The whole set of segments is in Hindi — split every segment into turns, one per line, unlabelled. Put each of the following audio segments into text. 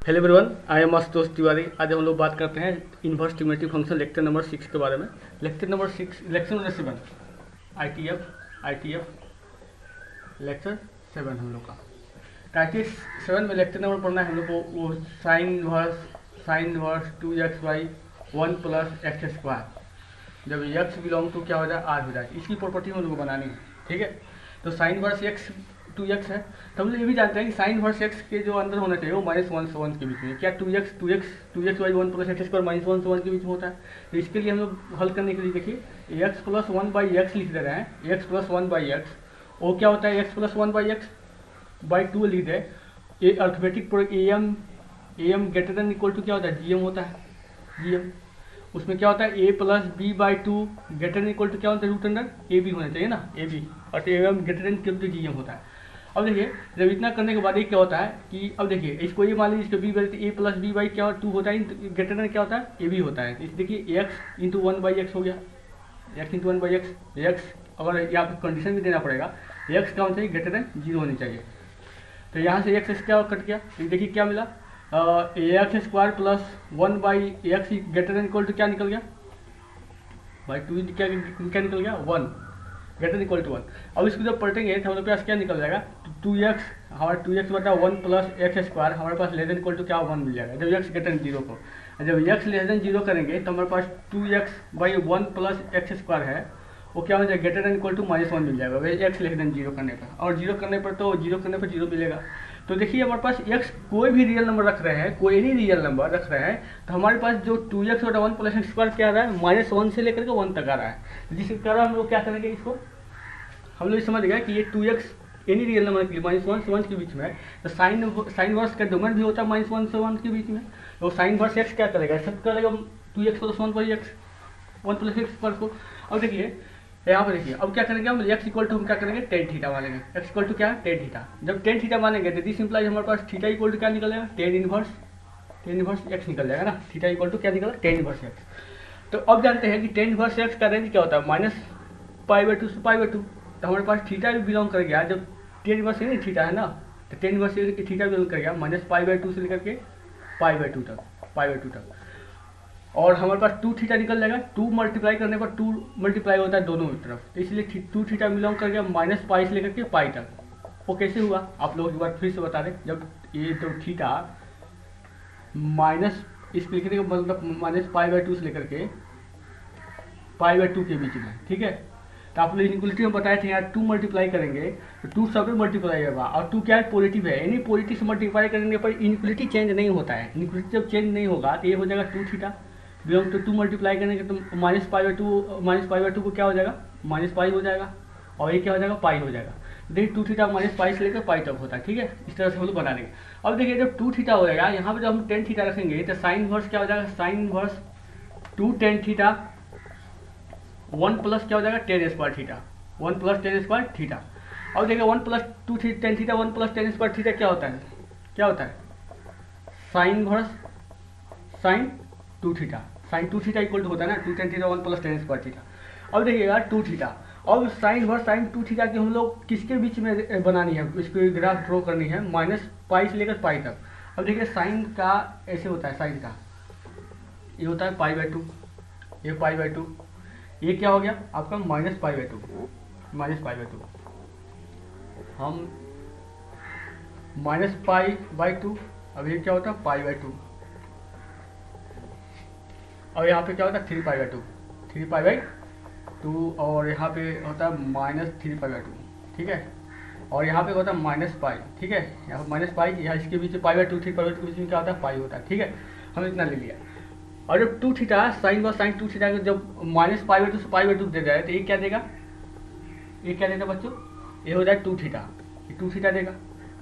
Hello everyone, I am Ashutosh Tiwari. आज हम लोग बात करते हैं inverse trigonometric function lecture number 6 के बारे में। Lecture number 6, lecture number 7, ITF lecture 7 हम लोग का। आईटीएफ 7 में लेक्चर नंबर पढ़ना है हम लोग को वो साइन वर्स 2x/1 + x²। जब x बिलोंग टू क्या हो जाए, r हो जाए, इसकी प्रॉपर्टी हम लोग को बनानी है। ठीक है, तो साइन वर्स x 2x है, तो हम लोग ये भी जानते हैं कि साइन वर्स x के जो अंदर होना चाहिए वो -1 से 1 के बीच में। क्या 2x बाई 1 + x² -1 से 1 के बीच में होता है। तो इसके लिए हम लोग हल करने के लिए देखिए x + 1/x लिख दे रहे हैं। x + 1/x वो क्या होता है, x + 1/x/2 लिख दे। ये arithmetic am greater than equal to क्या होता है, gm होता है। gm उसमें क्या होता है, a + b/2 greater than equal to क्या होता है, √a b होना चाहिए ना, a b, और am greater than equal to gm होता है। अब देखिए जब इतना करने के बाद ये क्या होता है कि अब देखिए इसको ये मान लीजिए इसको b a + b/2 होता है, ग्रेटर देन क्या होता है, a b होता है। इस देखिए x × 1/x हो गया, x × 1/x। x अगर यहाँ पे कंडीशन भी देना पड़ेगा, x क्या होना चाहिए, ग्रेटर देन 0 होनी चाहिए। तो यहाँ से x क्या कट गया, तो देखिए क्या मिला, x² + 1/x greater than equal to क्या निकल गया, बाई 2 क्या निकल गया, 1 ग्रेटर इक्वल टू 1। अब इसको जब पलटेंगे तो हमारे पास क्या निकल जाएगा, 2x, हमारा 2x/1 + x² हमारे पास लेस देन इक्वल टू क्या 1 मिल जाएगा जब x ग्रेटर देन 0 को। जब x लेस देन 0 करेंगे तो हमारे पास 2x/1 + x² है, वो क्या हो जाएगा, ग्रेटर देन इक्वल टू -1 मिल जाएगा वही x लेस देन 0 करने पर। और 0 करने पर तो 0 मिलेगा। तो देखिए हमारे पास x कोई भी रियल नंबर रख रहे हैं, कोई नहीं रियल नंबर रख रहे हैं, तो हमारे पास जो 2x/1 + x² क्या आ रहा है, -1 से लेकर के 1 तक आ रहा है। जिसके कारण हम लोग क्या करेंगे, इसको हम लोग समझ गए कि ये 2x एनी रियल नंबर के लिए -1 से 1 के बीच में है। तो साइन वर्स का डोमेन भी होता है -1 से 1 के बीच में। तो साइन वर्स x क्या करेगा, एक्सेप्ट करेगा 2x + 1/x 1 + x² को। अब देखिए यहाँ पर देखिए अब क्या करेंगे हम, x = हम क्या करेंगे, tan थीटा मानेंगे। x = क्या है, tan थीटा। जब tan थीटा मानेंगे तो दिस इंप्लाइज हमारे पास थीटा = क्या निकलेगा, tan इनवर्स x निकल जाएगा ना। थीटा = क्या निकला, tan इनवर्स x। तो अब जानते हैं कि tan इनवर्स x का रेंज क्या होता है, -π/2 से π/2। तो हमारे पास थीटा भी बिलोंग कर गया, जब tan इनवर्स नहीं थीटा है ना, तो tan इनवर्स थीटा बिलोंग कर गया -π/2 से लेकर के π/2 तक। और हमारे पास 2 थीटा निकल जाएगा। 2 मल्टीप्लाई करने पर 2 मल्टीप्लाई होता है दोनों तरफ, तो इसलिए 2 थीटा बिलोंग कर गया -π से लेकर के π तक। वो कैसे हुआ आप लोग एक बार फिर से बता दें। जब ये तो थीटा माइनस इसको लिखने का मतलब -π/2 से लेकर के π/2 के बीच में, ठीक है। तो आप लोग इनक्वलिटी में बताए थे यार 2 मल्टीप्लाई करेंगे तो 2 सब में मल्टीप्लाई होगा, और 2 क्या है, पॉजिटिव है। यानी पॉजिटिव से मल्टीप्लाई करने पर इनक्वलिटी चेंज नहीं होता है। इनक्वलिटी जब चेंज नहीं होगा तो ये हो जाएगा 2 थीटा बिलोंग टू 2 मल्टीप्लाई करने के तो -π/2 को क्या हो जाएगा, -π हो जाएगा, और ये क्या हो जाएगा, पाई हो जाएगा। देखिए 2 थीटा -π से लेकर पाई तक होता है, ठीक है। इस तरह से हम लोग बना देंगे। अब देखिए जब 2 थीटा हो जाएगा, यहाँ पे जब हम tan थीटा रखेंगे तो साइन इनवर्स क्या हो जाएगा, साइन इनवर्स 2 tan थीटा 1 + क्या हो जाएगा, tan² थीटा 1 + tan² थीटा। अब देखिए 1 + 2 tan थीटा 1 + tan² थीटा क्या होता है, sine inverse sine 2 theta. Sine 2 theta equal to होता है ना 2 tan थीटा 1 + tan² थीटा। अब देखिएगा 2 थीटा, अब साइन इनवर्स साइन 2 थीटा की हम लोग किसके बीच में बनानी है, इसको ग्राफ ड्रॉ करनी है -π से लेकर π तक। अब देखिए साइन का ऐसे होता है, साइन का ये होता है π/2, ये π/2, ये क्या हो गया आपका -π/2 हम -π/2। अब ये क्या होता है, π/2, और यहाँ पे क्या होता है 3π/2, और यहाँ पे होता है -3π/2, ठीक है। और यहाँ पे होता है -π, ठीक है। यहाँ पर -π, यहाँ इसके बीच π/2 3π/2 के बीच में क्या होता है, पाई होता है, ठीक है। हम इतना ले लिया। और जब 2 थीटा साइन 2 थीटा को जब -π/2 से π/2 दे जाए तो ये क्या देगा, बच्चों, ये हो जाए 2 थीटा, ये 2 थीटा देगा।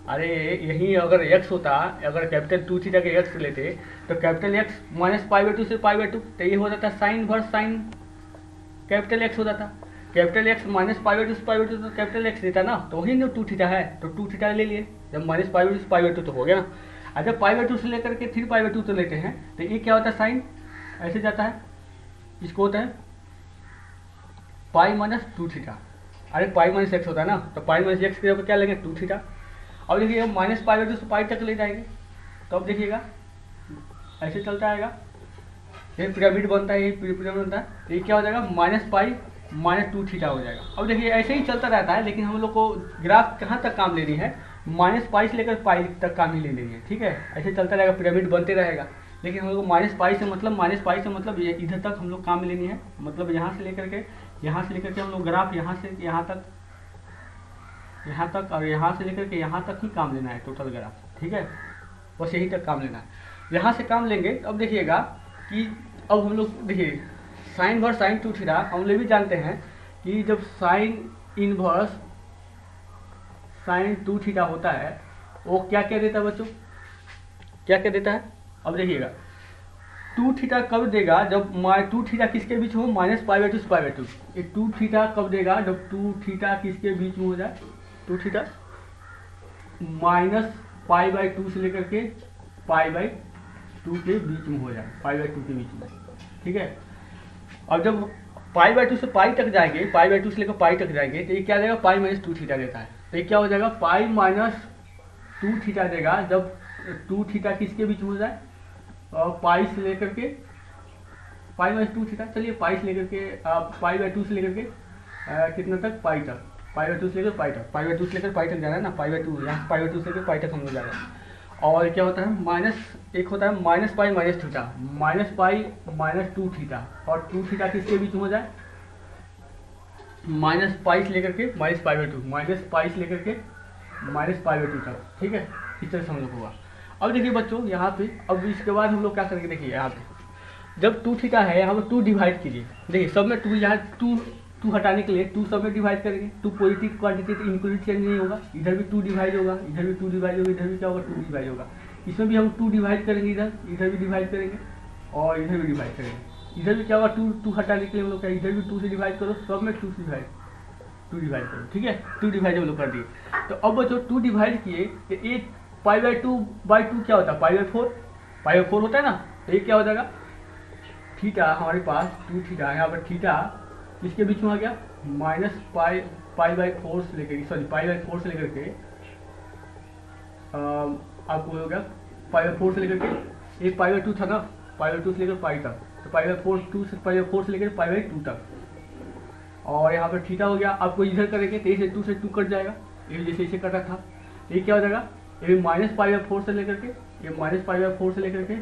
अरे यही अगर x होता, अगर कैपिटल 2 थीटा के x लेते तो कैपिटल x -π/2 से π/2, तो ये हो जाता sign inverse sign capital x हो जाता। कैपिटल x -π/2 से π/2 तो कैपिटल x देता ना, तो वही जो 2 थीटा है, तो 2 थीटा ले लिए। जब -π/2 से π/2 तो हो गया ना। और जब π/2 से लेकर के 3π/2 तो लेते हैं तो ये क्या होता है, साइन ऐसे जाता है, इसको होता है π - 2 थीटा। अरे π - x होता है ना, तो π - x के ऊपर क्या लेंगे, 2 थीटा। अब देखिए हम -π/2 से π तक ले जाएंगे तो अब देखिएगा ऐसे चलता आएगा, ये पिरामिड बनता है, ये पिरामिड बनता है, तो ये क्या हो जाएगा माइनस पाई माइनस 2 थीटा हो जाएगा। अब देखिए ऐसे ही चलता रहता है, लेकिन हम लोग को ग्राफ कहाँ तक काम ले रही है, माइनस पाई से लेकर पाई तक काम ही ले रही है, ठीक है। ऐसे चलता रहेगा, पिरामिड बनते रहेगा, लेकिन हम लोग को माइनस पाई से मतलब ये इधर तक हम लोग काम लेनी है, मतलब यहाँ से लेकर के हम लोग ग्राफ यहाँ से यहाँ तक और यहाँ से लेकर के यहाँ तक ही काम लेना है टोटल ग्राफ, ठीक है। बस यही तक काम लेना है, यहाँ से काम लेंगे। अब देखिएगा कि अब हम लोग देखिए साइन इनवर्स साइन 2 थीटा हम लोग भी जानते हैं कि जब साइन इनवर्स साइन 2 थीटा होता है वो क्या क्या देता है बच्चों, क्या क्या देता है। अब देखिएगा 2 थीटा कब देगा, जब 2 थीटा किसके बीच हो, माइनस पाई बाई 2 से पाई बाई 2। ये 2 थीटा कब देगा, जब 2 थीटा किसके बीच में हो जाए, 2 थीटा माइनस पाई बाई 2 से लेकर के पाई बाई 2 के बीच में हो जाए, पाई बाई 2 के बीच में, ठीक है। अब जब पाई बाई 2 से पाई तक जाएंगे, पाई बाई 2 से लेकर पाई तक जाएंगे, तो ये क्या देगा, पाई माइनस 2 थीटा देता है। तो ये क्या हो जाएगा, पाई माइनस 2 थीटा देगा जब 2 थीटा किसके बीच में हो जाए, और पाई से लेकर के पाई माइनस 2 थीटा, चलिए पाई से लेकर के पाई बाई 2 से लेकर के कितना तक, पाई तक, पाई बाई 2 से लेकर पाई तक, पाई बाई 2 से लेकर पाई तक जाना है ना, पाई बाई 2, यहाँ पाई बाई 2 से लेकर पाई तक हम लोग जा रहे हैं। और क्या होता है माइनस, एक होता है minus pi minus theta, minus pi minus 2 theta, और 2 थीटा किसके बीच में हो जाए, माइनस पाई से लेकर के minus pi by 2, minus pi से लेकर के माइनस पाई बाई 2 तक, ठीक है। इस तरह से हम लोग होगा। अब देखिए बच्चों यहाँ पे, अब इसके बाद हम लोग क्या करेंगे, देखिए यहाँ पे जब 2 थीटा है यहाँ पर 2 डिवाइड कीजिए, देखिए सब में 2, यहाँ 2 हटाने के लिए 2 सब में डिवाइड करेंगे, 2 पॉजिटिव क्वांटिटी तो इंक्लूड चेंज नहीं होगा, इधर भी 2 डिवाइड होगा, इधर भी 2 डिवाइड होगा, इधर भी क्या होगा 2 डिवाइड होगा, इसमें भी हम 2 डिवाइड करेंगे, इधर भी डिवाइड करेंगे और इधर भी डिवाइड करेंगे, इधर भी क्या होगा 2 हटाने के लिए हम लोग क्या, इधर भी 2 से डिवाइड करो, सब में 2 डिवाइड करो, ठीक है। 2 डिवाइड हम लोग कर दिए। तो अब बच्चों 2 डिवाइड किए तो एक पाई बाई 2 क्या होता है, पाई बाई 4 होता है ना। तो ये क्या हो जाएगा, थीटा हमारे पास 2 थीटा, यहाँ पर थीटा किसके बीच में आ गया, माइनस पाई बाई 4 से लेकर, सॉरी पाई बाई 4 से लेकर के आपको हो गया पाई बाई 4 से लेकर के, एक पाई बाई 2 था ना, पाई बाई 2 से लेकर पाई तक, तो पाई बाई 4 से लेकर पाई बाई 2 तक, और यहाँ पर थीटा हो गया। आपको इधर करेंगे तो इसे 2 से 2 कट जाएगा, ये जैसे इसे कटा था, ये क्या हो जाएगा, ये माइनस पाई बाई 4 से लेकर के, ये माइनस पाई बाई 4 से लेकर के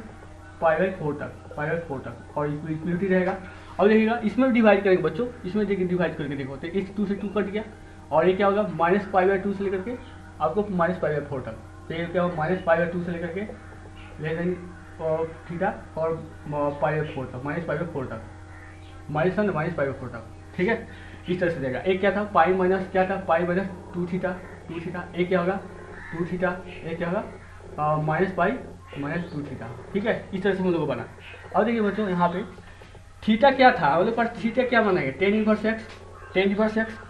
पाई बाई 4 तक, और इक्वलिटी रहेगा। अब देखिएगा इसमें भी डिवाइड करेंगे बच्चों, इसमें देखिए डिवाइड करके देखो तो इस 2 से 2 कट गया, और ये क्या होगा माइनस पाई बाई 2 से लेकर के आपको माइनस पाई बाई 4 तक, तो ये क्या होगा माइनस पाई बाई 2 से लेकर के लेकिन थीटा और पाई बाई 4 तक, माइनस पाई बाई 4 तक, माइनस पाई बाई 4 तक, ठीक है। इस तरह से देगा। एक क्या था पाई माइनस क्या था, पाई माइनस 2 थीटा, एक क्या होगा 2 थीटा, एक क्या होगा माइनस पाई माइनस 2 थीटा, ठीक है। इस तरह से हम लोग को बना। अब देखिए बच्चों यहाँ पे थीटा क्या था, हम लोग पर थीटा क्या बनाएंगे, टेन इनवर्स एक्स,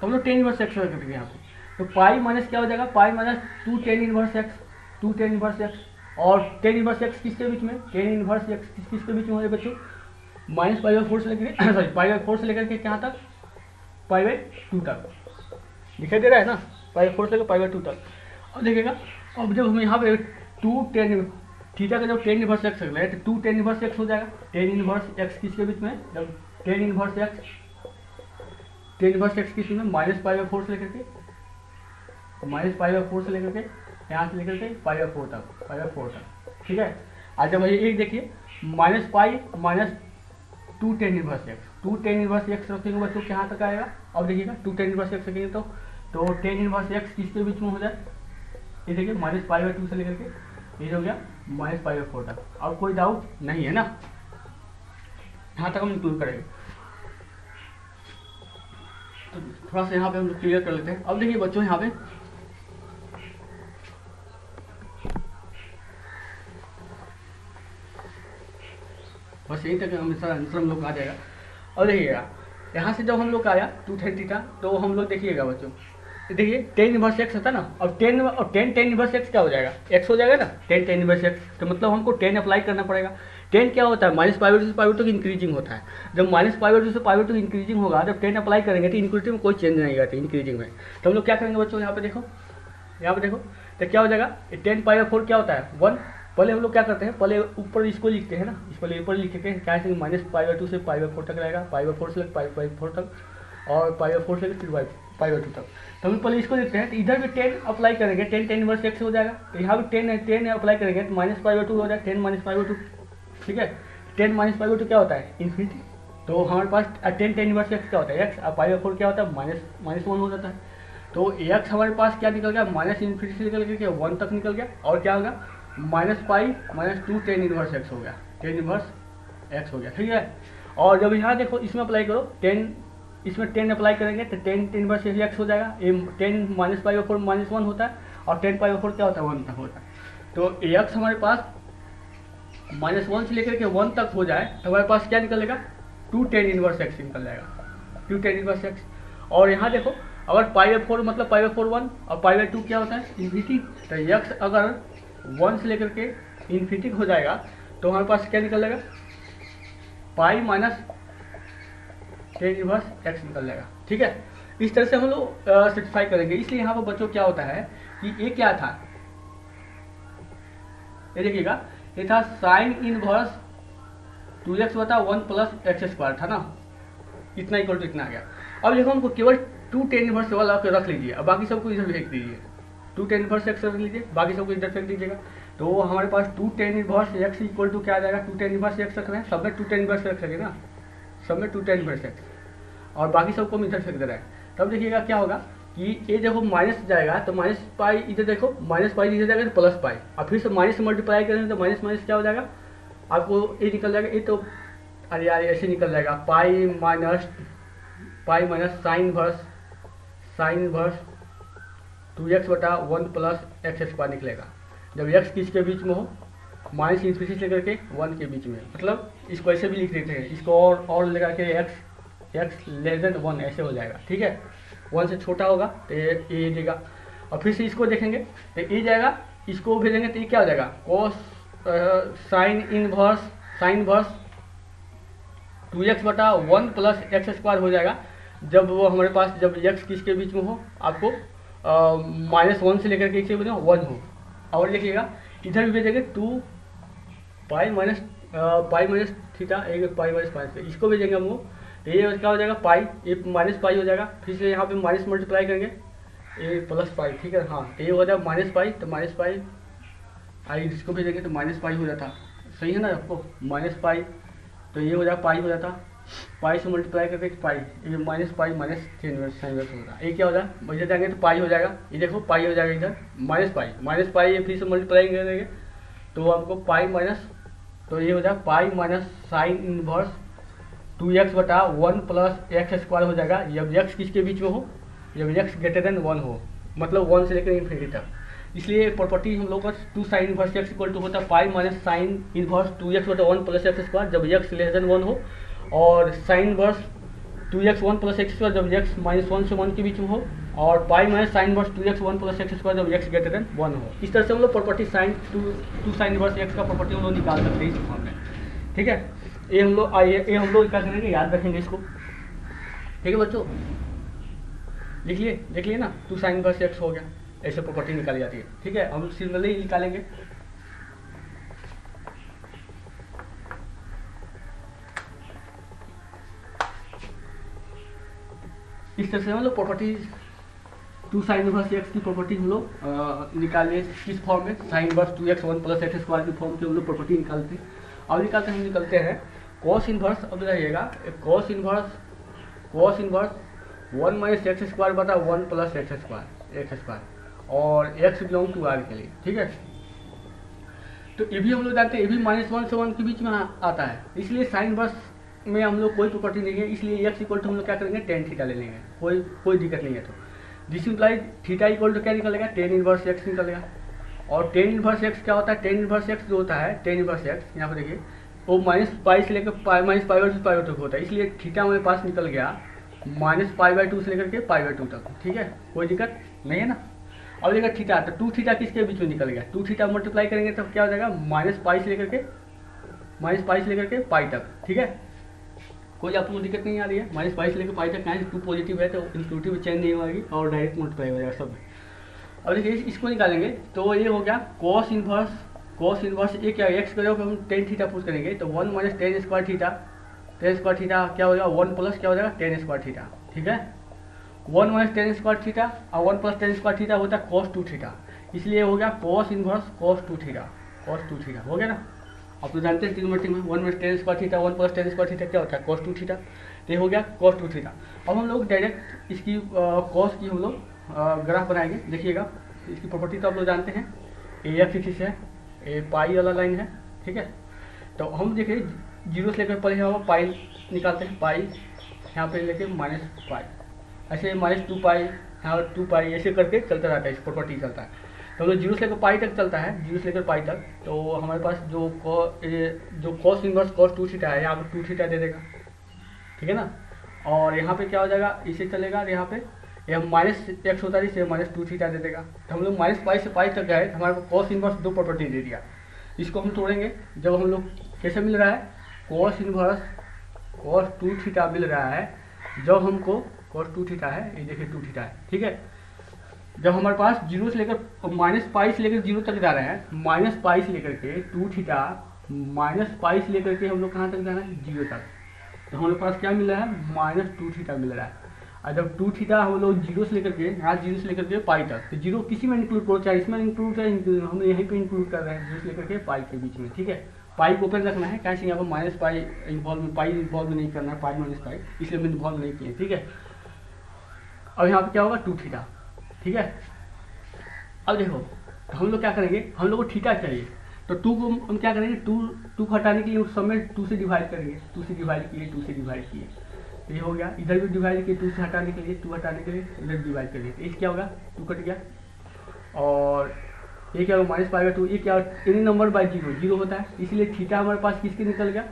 हम लोग टेन इनवर्स एक्स रखेंगे यहाँ पे। तो पाई माइनस क्या हो जाएगा, pi minus 2 ten inverse x, और टेन इनवर्स एक्स किसके बीच में, टेन इनवर्स एक्स किसके बीच में हो जाए बच्चों, माइनस पाई बाई 4 से लेकर सॉरी पाई बाई 4 से लेकर के कहाँ तक, पाई बाई 2 तक, दिखाई दे रहा है ना, पाई बाई 4 से लेकर पाई बाई 2 तक। अब देखिएगा अब जब हम यहाँ पे 2 टेन थीटा का जब टेन इनवर्स एक्स रख तो 2 टेन इनवर्स एक्स हो जाएगा, टेन इनवर्स एक्स किसके बीच में, जब टेन इनवर्स एक्स किस में, माइनस पाई बाई 4 से लेकर के, माइनस पाई बाई 4 से लेकर के यहाँ से लेकर के पाई बाई 4 तक, ठीक है। आज जब एक देखिए minus pi minus 2 ten inverse x रखेंगे बच्चों यहाँ तक आएगा। अब देखिएगा 2 टेन इनवर्स एक्स रखेंगे तो टेन इनवर्स एक्स किसके बीच में हो जाए, ये देखिए माइनस पाई बाई 2 से लेकर के ये हो गया माइनस पाई बाई 4 तक। अब कोई डाउट नहीं है ना, यहाँ तक हम इंक्लूड करेंगे। तो थोड़ा सा यहाँ पे हम लोग क्लियर कर लेते हैं। अब देखिए बच्चों यहाँ पे बस यही तक हमेशा आंसर हम लोग आ जाएगा। और देखिएगा यहाँ से जब हम लोग आया 2 थीटा तो हम लोग देखिएगा बच्चों, देखिए टेन इनवर्स एक्स होता ना, और टेन इनवर्स एक्स क्या हो जाएगा, एक्स हो जाएगा ना, टेन इनवर्स एक्स, तो मतलब हमको 10 अप्लाई करना पड़ेगा। 10 क्या होता है, माइनस पाई बाई 2 से पाई बाई 2 इंक्रीजिंग होता है। जब माइनस पाई बाई 2 से पाई बाई 2 इंक्रीजिंग होगा, जब 10 अप्लाई करेंगे तो इनक्लूसिव में कोई चेंज नहीं आएगा, इंक्रीजिंग में। तो हम लोग क्या करेंगे बच्चों, यहाँ पे देखो तो क्या हो जाएगा, 10 पाई बाई 4 क्या होता है 1, पहले हम लोग क्या करते हैं, पहले ऊपर इसको लिखते हैं ना, इस पहले ऊपर लिखते हैं क्या है, -π/2 से π/4 तक रहेगा, π/4 से π/4 तक, और π/4 से फिर π/2 तक। तो हम पहले इसको लिखते हैं, तो इधर भी 10 अप्लाई करेंगे, 10 10 इनवर्स x हो जाएगा, तो यहाँ भी 10 अप्लाई करेंगे तो -π/2 हो जाएगा, 10 - π/2, ठीक है। 10 - π/2 क्या होता है, इन्फिनिटी। तो हमारे पास 10 10 इनवर्स x क्या होता है, x, और π/4 क्या होता है, -1 हो जाता है। तो x हमारे पास क्या निकल गया, -इन्फिनिटी से निकल गया 1 तक निकल गया, और क्या होगा, -π - 2 10 इनवर्स x हो गया, 10 इनवर्स x हो गया, ठीक है। और जब यहाँ देखो इसमें अप्लाई करो 10, इसमें 10 अप्लाई करेंगे तो 10 इनवर्स x हो जाएगा, ये 10 - π/4 -1 होता है, और 10 π/4 क्या होता है, 1 तक होता है। तो x हमारे पास -1 से लेकर के 1 तक हो जाए तो हमारे पास क्या निकलेगा, 2 10 इनवर्स x निकल जाएगा, 2 10 इनवर्स x। और यहाँ देखो अगर π/4 मतलब π/4 1, और π/2 क्या होता है, इन्फिनिटी। तो x अगर 1 से लेकर के इन्फिनिटी हो जाएगा तो हमारे पास क्या निकल जाएगा, π - 10 इनवर्स x निकल जाएगा, ठीक है। इस तरह से हम लोग सिम्प्लीफाई करेंगे। इसलिए यहाँ पर बच्चों क्या होता है कि ये क्या था, ये देखिएगा, ये था साइन इनवर्स 2x/1 + x² था ना, इतना इक्वल टू इतना आ गया। अब देखो हमको केवल 2 10 इनवर्स वाला रख लीजिए, अब बाकी सबको इधर फेंक दीजिए, 2 10 इनवर्स x रख लीजिए, बाकी सबको इधर फेंक दीजिएगा। तो हमारे पास 2 10 इनवर्स x इक्वल टू क्या आ जाएगा, 2 10 इनवर्स x रख रहे हैं, सब में 2 10 इनवर्स रख रहे ना, सब में 2 10 इनवर्स x, और बाकी सबको हम इधर फेंक दे रहे हैं। तब देखिएगा क्या होगा कि ये देखो माइनस जाएगा तो -π इधर देखो, -π इधर जाएगा तो +π, और फिर से माइनस से मल्टीप्लाई करेंगे तो माइनस माइनस क्या हो जाएगा, आपको ये निकल जाएगा, ये तो अरे यार ऐसे निकल जाएगा, π - साइन इनवर्स 2x/1 + x² निकलेगा। जब x किसके बीच में हो, -इन्फिनिटी से लेकर के 1 के बीच में, मतलब इसको ऐसे भी लिख देते हैं, इसको और लगा के x <1 ऐसे हो जाएगा, ठीक है। 1 से छोटा होगा तो ये देगा, और फिर से इसको देखेंगे तो ये जाएगा, इसको भेजेंगे तो ये क्या हो जाएगा, कोस साइन इनवर्स 2x/1 + x² हो जाएगा। जब वो हमारे पास जब x किसके बीच में हो, आपको -1 से लेकर के 1 हो। और देखिएगा इधर भी भेजेंगे 2 π - थीटा π - इसको भेजेंगे हम वो, तो ये क्या हो जाएगा, पाई, ये -π हो जाएगा, फिर से यहाँ पे माइनस मल्टीप्लाई करेंगे, ये +π, ठीक है। हाँ, तो ये हो जाएगा -π, तो -π आई इसको भेजेंगे तो -π हो जाता, सही है ना आपको, -π, तो ये हो जाएगा पाई हो जाता, पाई से मल्टीप्लाई करके पाई, ये -π - 10 इनवर्स होगा, ये क्या हो जाएगा, बचे जाएंगे तो पाई हो जाएगा, ये देखो पाई हो जाएगा इधर, -π ये फिर से मल्टीप्लाई करेंगे तो आपको पाई माइनस, तो ये हो जाएगा पाई - साइन इनवर्स 2x/1 + x² हो जाएगा, जब x किसके बीच में हो, जब x > 1 हो, मतलब 1 से लेकर इन्फिनिटी तक। इसलिए प्रॉपर्टी हम लोग का 2 sine inverse x equal to होता है पाई - साइन इनवर्स 2x/1 + x², जब x < 1 हो, और साइन इनवर्स 2x1 + x² जब x -1 से 1 के बीच में हो, और पाई - साइन इनवर्स 2x1 + x² जब x > 1 हो। इस तरह से हम लोग property sine 2 sine inverse x का प्रॉपर्टी हम लोग निकाल सकते हैं इस फॉर्म में, ठीक है। ये हम लोग क्या करेंगे, याद रखेंगे इसको, ठीक है बच्चों, देख लिए ना, 2 साइन इनवर्स x हो गया, ऐसे प्रॉपर्टी निकाली जाती है, ठीक है। हम सिमिलरली निकालेंगे, इस तरह से हम लोग प्रॉपर्टी 2 साइन इनवर्स x की प्रॉपर्टी हम लोग निकालिए, किस फॉर्म में, साइन इनवर्स 2x1 + x² की फॉर्म की हम लोग प्रॉपर्टी निकालते हैं। और निकालते हैं कॉस इनवर्स, अब रहिएगा कॉस इनवर्स 1 - x²/1 + x², और x बिलोंग टू r के लिए, ठीक है। तो ये भी हम लोग जानते हैं, ये भी -1 से 1 के बीच में आता है, इसलिए साइन इनवर्स में हम लोग कोई प्रॉपर्टी नहीं है, इसलिए x इक्वल टू हम लोग क्या करेंगे, tan थीटा ले लेंगे, कोई दिक्कत नहीं है। तो this implies theta equal to क्या निकलेगा, tan इनवर्स x निकलेगा। और tan इनवर्स x क्या होता है, tan इनवर्स x जो होता है, tan इनवर्स x यहाँ पर देखिए वो -π से लेकर -π/2 तक होता है, इसलिए थीटा हमारे पास निकल गया -π/2 से लेकर के π/2 तक, ठीक है, कोई दिक्कत नहीं है ना। अब देखिए थीटा, तो 2 थीटा किसके बीच में निकल गया, 2 थीटा मल्टीप्लाई करेंगे तब क्या हो जाएगा, -π से लेकर के पाई तक, ठीक है, कोई आपको दिक्कत नहीं आ रही है। -π से लेकर पाई तक, कहाँ 2 पॉजिटिव है तो इंक्लूसिव चेंज नहीं होगी और डायरेक्ट मल्टीप्लाई हो जाएगा सब। अब देखिए इसको निकालेंगे तो ये हो गया cos कॉस इनवर्स ए क्या एक्स करो हम टेन थीटा पुट करेंगे तो 1 minus tan square theta, ten square theta क्या हो जाएगा 1 प्लस क्या हो जाएगा टेन स्क्वायर थीटा, ठीक है। 1 माइनस टेन स्क्वायर थीटा और 1 प्लस टेन स्क्वायर थीटा होता है कॉस 2 थीटा, इसलिए हो गया cos inverse cos 2 theta, cos 2 theta हो गया ना। आप तो जानते हैं ट्रिग्नोमेट्री में 1 minus tan square theta 1 plus ten square theta क्या होता है कॉस 2 थीटा, तो ये हो गया कॉस 2 थीटा। अब हम लोग डायरेक्ट इसकी कॉस की हम लोग ग्राफ बनाएंगे। देखिएगा इसकी प्रॉपर्टी तो आप लोग जानते हैं, ए एक्स एक्सिस है, ए पाई वाला लाइन है, ठीक है। तो हम देखिए जीरो से लेकर पहले यहाँ पाई निकालते हैं, पाई यहाँ पे लेके माइनस पाई, ऐसे माइनस 2 पाई यहाँ 2 पाई ऐसे करके चलता रहता है, इस प्रॉपर्टी चलता है। तो हम लोग जीरो से लेकर पाई तक चलता है, जीरो से लेकर पाई तक, तो हमारे पास जो कॉस इनवर्स कॉस 2 थीटा है यहाँ पर 2 थीटा दे देगा, ठीक है ना। और यहाँ पे क्या हो जाएगा इसे चलेगा, यहाँ पे यह माइनस एक्स होता है इसे माइनस 2 थीटा दे देगा। तो हम लोग माइनस पाई से पाई तक गए तो हमारे को कॉस इनवर्स 2 प्रॉपर्टी दे दिया। इसको हम तोड़ेंगे जब हम लोग कैसे मिल रहा है कॉस इनवर्स कॉस 2 थीटा मिल रहा है, जब हमको कॉस 2 थीटा है, ये देखिए 2 थीटा है, ठीक है। जब हमारे पास जीरो से लेकर माइनस पाई से लेकर जीरो तक जा रहे हैं, माइनस पाई से लेकर के 2 थीटा माइनस पाई से लेकर के हम लोग कहाँ तक जा रहे हैं जीरो तक, तो हमारे पास क्या मिल रहा है माइनस 2 थीटा मिल रहा है। और जब 2 थीटा हम लोग जीरो से लेकर के यहाँ जीरो से लेकर के पाई तक, तो जीरो किसी में इंक्लूड करो, चाहे इसमें इंक्लूड चाहे हम यहीं पे इंक्लूड कर रहे हैं जीरो से लेकर के पाई के बीच में, ठीक है। पाई को ओपन रखना है, कैसे यहाँ पर माइनस पाई इन्वॉल्व पाई इन्वॉल्व नहीं करना है, पाई माइनस पाई इसलिए हम इन्वॉल्व नहीं किए, ठीक है। अब यहाँ पे क्या होगा 2 थीटा, ठीक है। अब देखो तो हम लोग क्या करेंगे, हम लोग को थीटा चाहिए तो 2 को हम क्या करेंगे 2 को हटाने के लिए उस समय 2 से डिवाइड करेंगे, 2 से डिवाइड किए 2 से डिवाइड किए, तो ये हो गया। इधर भी डिवाइड किए 2 से हटाने के लिए, 2 हटाने के लिए इधर डिवाइड करिए, तो इस क्या होगा 2 कट गया। और ये क्या होगा माइनस पाई बाई 2, ये क्या any number by zero zero होता है, इसलिए थीटा हमारे पास किसके निकल गया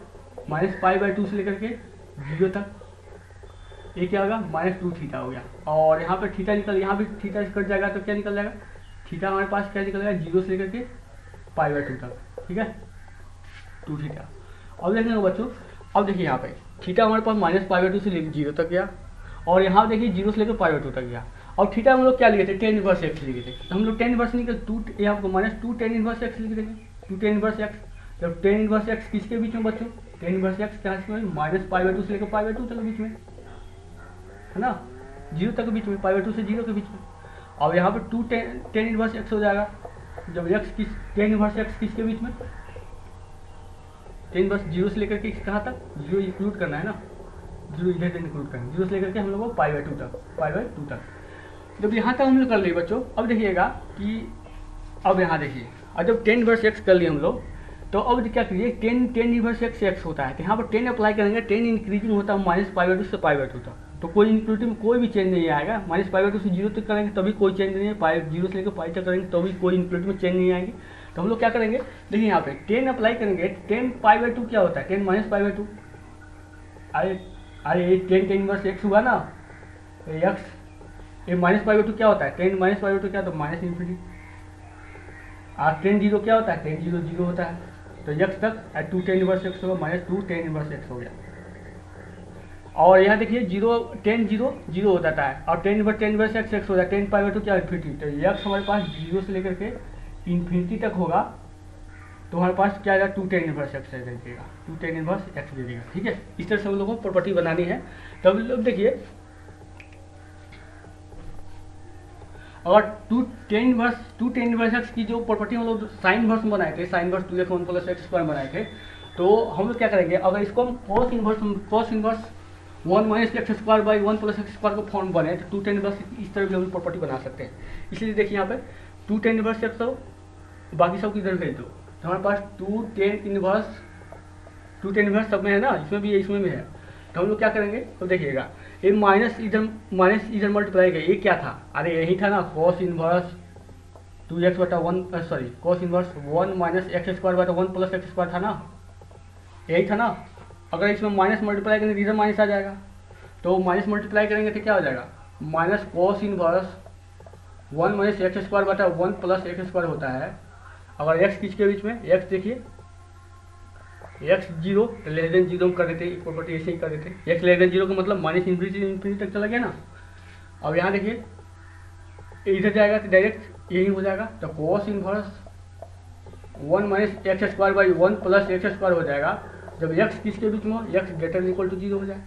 माइनस पाई बाई 2 से लेकर के जीरो तक, ये क्या होगा माइनस 2 थीटा हो गया। और यहाँ पर थीटा निकल, यहाँ भी थीटा कट जाएगा तो क्या निकल जाएगा थीटा हमारे पास क्या निकल जाएगा जीरो से लेकर के पाई बाई 2 तक, ठीक है 2 थीटा। अब देखेंगे बच्चों, अब देखिए यहाँ पे थीटा हमारे पास माइनस पाई बाई 2 से लेकर जीरो तक गया, और यहाँ देखिए जीरो से लेकर पाई बाई 2 तक गया। और थीटा हम लोग क्या लिए थे टेन इनवर्स एक्स लिखे थे, तो हम लोग टेन इनवर्स निकल 2 यहाँ को माइनस 2 टेन इनवर्स एक्स लिख देंगे, 2 टेन इनवर्स एक्स। जब टेन इनवर्स एक्स किसके बीच में बच्चों टेन इनवर्स एक्स कहाँ से माइनस पाई बाई 2 से लेकर पाई बाई 2 तक के बीच में है ना, जीरो तक के बीच में, पाई बाई 2 से जीरो के बीच में। अब यहाँ पर 2 टेन इनवर्स एक्स हो जाएगा, जब एक्स किस टेन इनवर्स एक्स किसके बीच में टेन बस जीरो से लेकर के कहाँ तक जीरो इंक्लूड करना है ना, जीरो इधर से इंक्लूड करना है, जीरो से लेकर के हम लोग को पाई बाई 2 तक, पाई बाई 2 तक। जब यहाँ तक हम लोग कर लिए बच्चों, अब देखिएगा कि अब यहाँ देखिए, और जब 10 इनवर्स एक्स कर लिए हम लोग, तो अब क्या करिए 10 इनवर्स एक्स एक्स होता है, तो यहाँ पर 10 अप्लाई करेंगे, 10 इंक्रीजिंग होता है माइनस पाई बाई 2 से पाई बाई 2 तक, तो कोई इंक्लूडिंग में कोई भी चेंज नहीं आएगा। माइनस पाई बाई 2 से जीरो तक करेंगे तभी कोई चेंज नहीं है, पाई जीरो से लेकर पाई तक करेंगे तभी कोई इंक्लूडिंग में चेंज नहीं आएगी। तो हम लोग क्या करेंगे देखिए यहाँ पे 10 अप्लाई करेंगे, 10 पाई बाई 2 क्या होता है 10 माइनस पाई बाई 2, अरे 10 इनवर्स एक्स हुआ ना, एक्स ये माइनस पाई बाई 2 क्या होता है 10 माइनस पाई बाई 2 क्या तो माइनस इन्फिनिटी, और 10 जीरो क्या होता है 10 जीरो जीरो होता है, तो एक्स तक 2 10 इनवर्स एक्स होगा माइनस 2 10 इनवर्स एक्स हो गया। और यहाँ देखिए 10 जीरो जीरो हो जाता है, और 10 इनवर्स एक्स एक्स हो जाता है, 10 पाई बाई 2 क्या इन्फिनिटी, तो एक्स हमारे पास जीरो से लेकर के इन्फिनिटी तक होगा, तो हमारे पास क्या आएगा 2 10 इनवर्स एक्स दे देगा, 2 10 इनवर्स एक्स दे देगा, ठीक है। इस तरह से हम लोगों को प्रॉपर्टी बनानी है। तब लोग देखिए अगर 2 10 इनवर्स एक्स की जो प्रॉपर्टी हम लोग साइन इनवर्स बनाए थे, sign inverse 2x 1 plus x square बनाए थे, तो हम लोग क्या करेंगे अगर इसको हम cos inverse 1 minus x square by 1 plus x square का फॉर्म बने तो 2 10 इनवर्स इस तरह भी हम प्रॉपर्टी बना सकते हैं। इसलिए देखिए यहाँ पे 2 10 इनवर्स एक्स हो, बाकी सब इधर भेज दो, तो हमारे पास 2 10 इनवर्स सब में है ना, इसमें भी है इसमें भी है। तो हम लोग क्या करेंगे तो देखिएगा ये माइनस इधर मल्टीप्लाई किया, ये क्या था अरे यही था ना कॉस इनवर्स 2x बटा 1 sorry cos inverse 1 minus x square बटा 1 प्लस एक्स स्क्वायर था ना, यही था ना। अगर इसमें माइनस मल्टीप्लाई करेंगे इधर माइनस आ जाएगा, तो माइनस मल्टीप्लाई करेंगे तो क्या हो जाएगा minus cos inverse 1 minus x square बटा 1 प्लस एक्स स्क्वायर होता है। अगर एक्स किसके बीच में एक्स देखिए एक्स जीरो तो लेस देन जीरो कर देते, एक प्रॉपर्टी ऐसे ही कर देते, एक्स लेस देन जीरो का मतलब माइनस इन्फिनिटी तक चला गया ना। अब यहाँ देखिए इधर जाएगा तो डायरेक्ट यही हो जाएगा, तो cos one minus x square by one plus x square हो जाएगा जब एक्स किसके बीच में हो, एक्स ग्रेटर इक्वल टू 0 हो जाए।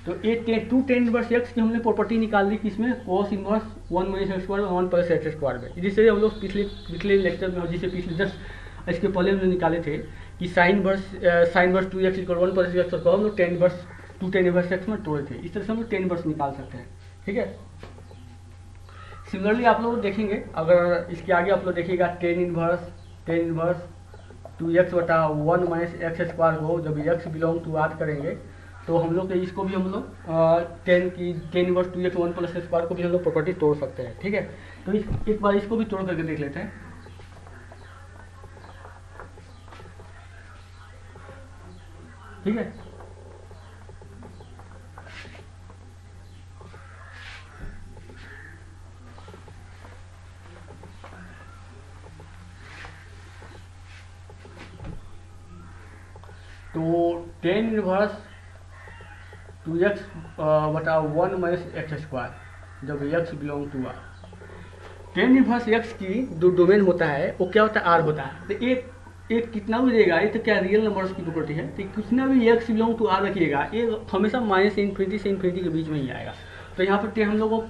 तो ये टू टेन इनवर्स एक्स की हमने प्रॉपर्टी निकाल दी किसमें, cos inverse one minus x square one plus x square में, जिससे हम लोग पिछले लेक्चर में, जिसे पिछले जस्ट इसके पहले हमने निकाले थे कि sine verse 2x equal one plus x को हम लोग टू टेन इनवर्स एक्स में तोड़े थे। इस तरह से हम लोग टेन इनवर्स निकाल सकते हैं, ठीक है। सिमिलरली आप लोग देखेंगे, अगर इसके आगे आप लोग देखिएगा टेन इनवर्स 2x बटा वन माइनस एक्स स्क्वायर को जब x बिलोंग टू आर करेंगे तो हम लोग इसको भी हम लोग ten inverse 2x one plus x square को भी हम लोग प्रॉपर्टी तोड़ सकते हैं, ठीक है। तो एक बार इसको भी तोड़ करके देख लेते हैं, ठीक है। तो टेन इनवर्स 2x बटा वन माइनस एक्स स्क्वायर जब x belong to R, tan inverse x की जो डोमेन होता है वो क्या होता है, आर होता है। तो एक कितना भी देगा, ये तो क्या रियल नंबर्स की प्रॉपर्टी है, तो कितना भी x बिलोंग टू आर रखिएगा ये हमेशा माइनस इन्फिनिटी से इन्फिनिटी के बीच में ही आएगा। तो यहाँ पर हम लोगों को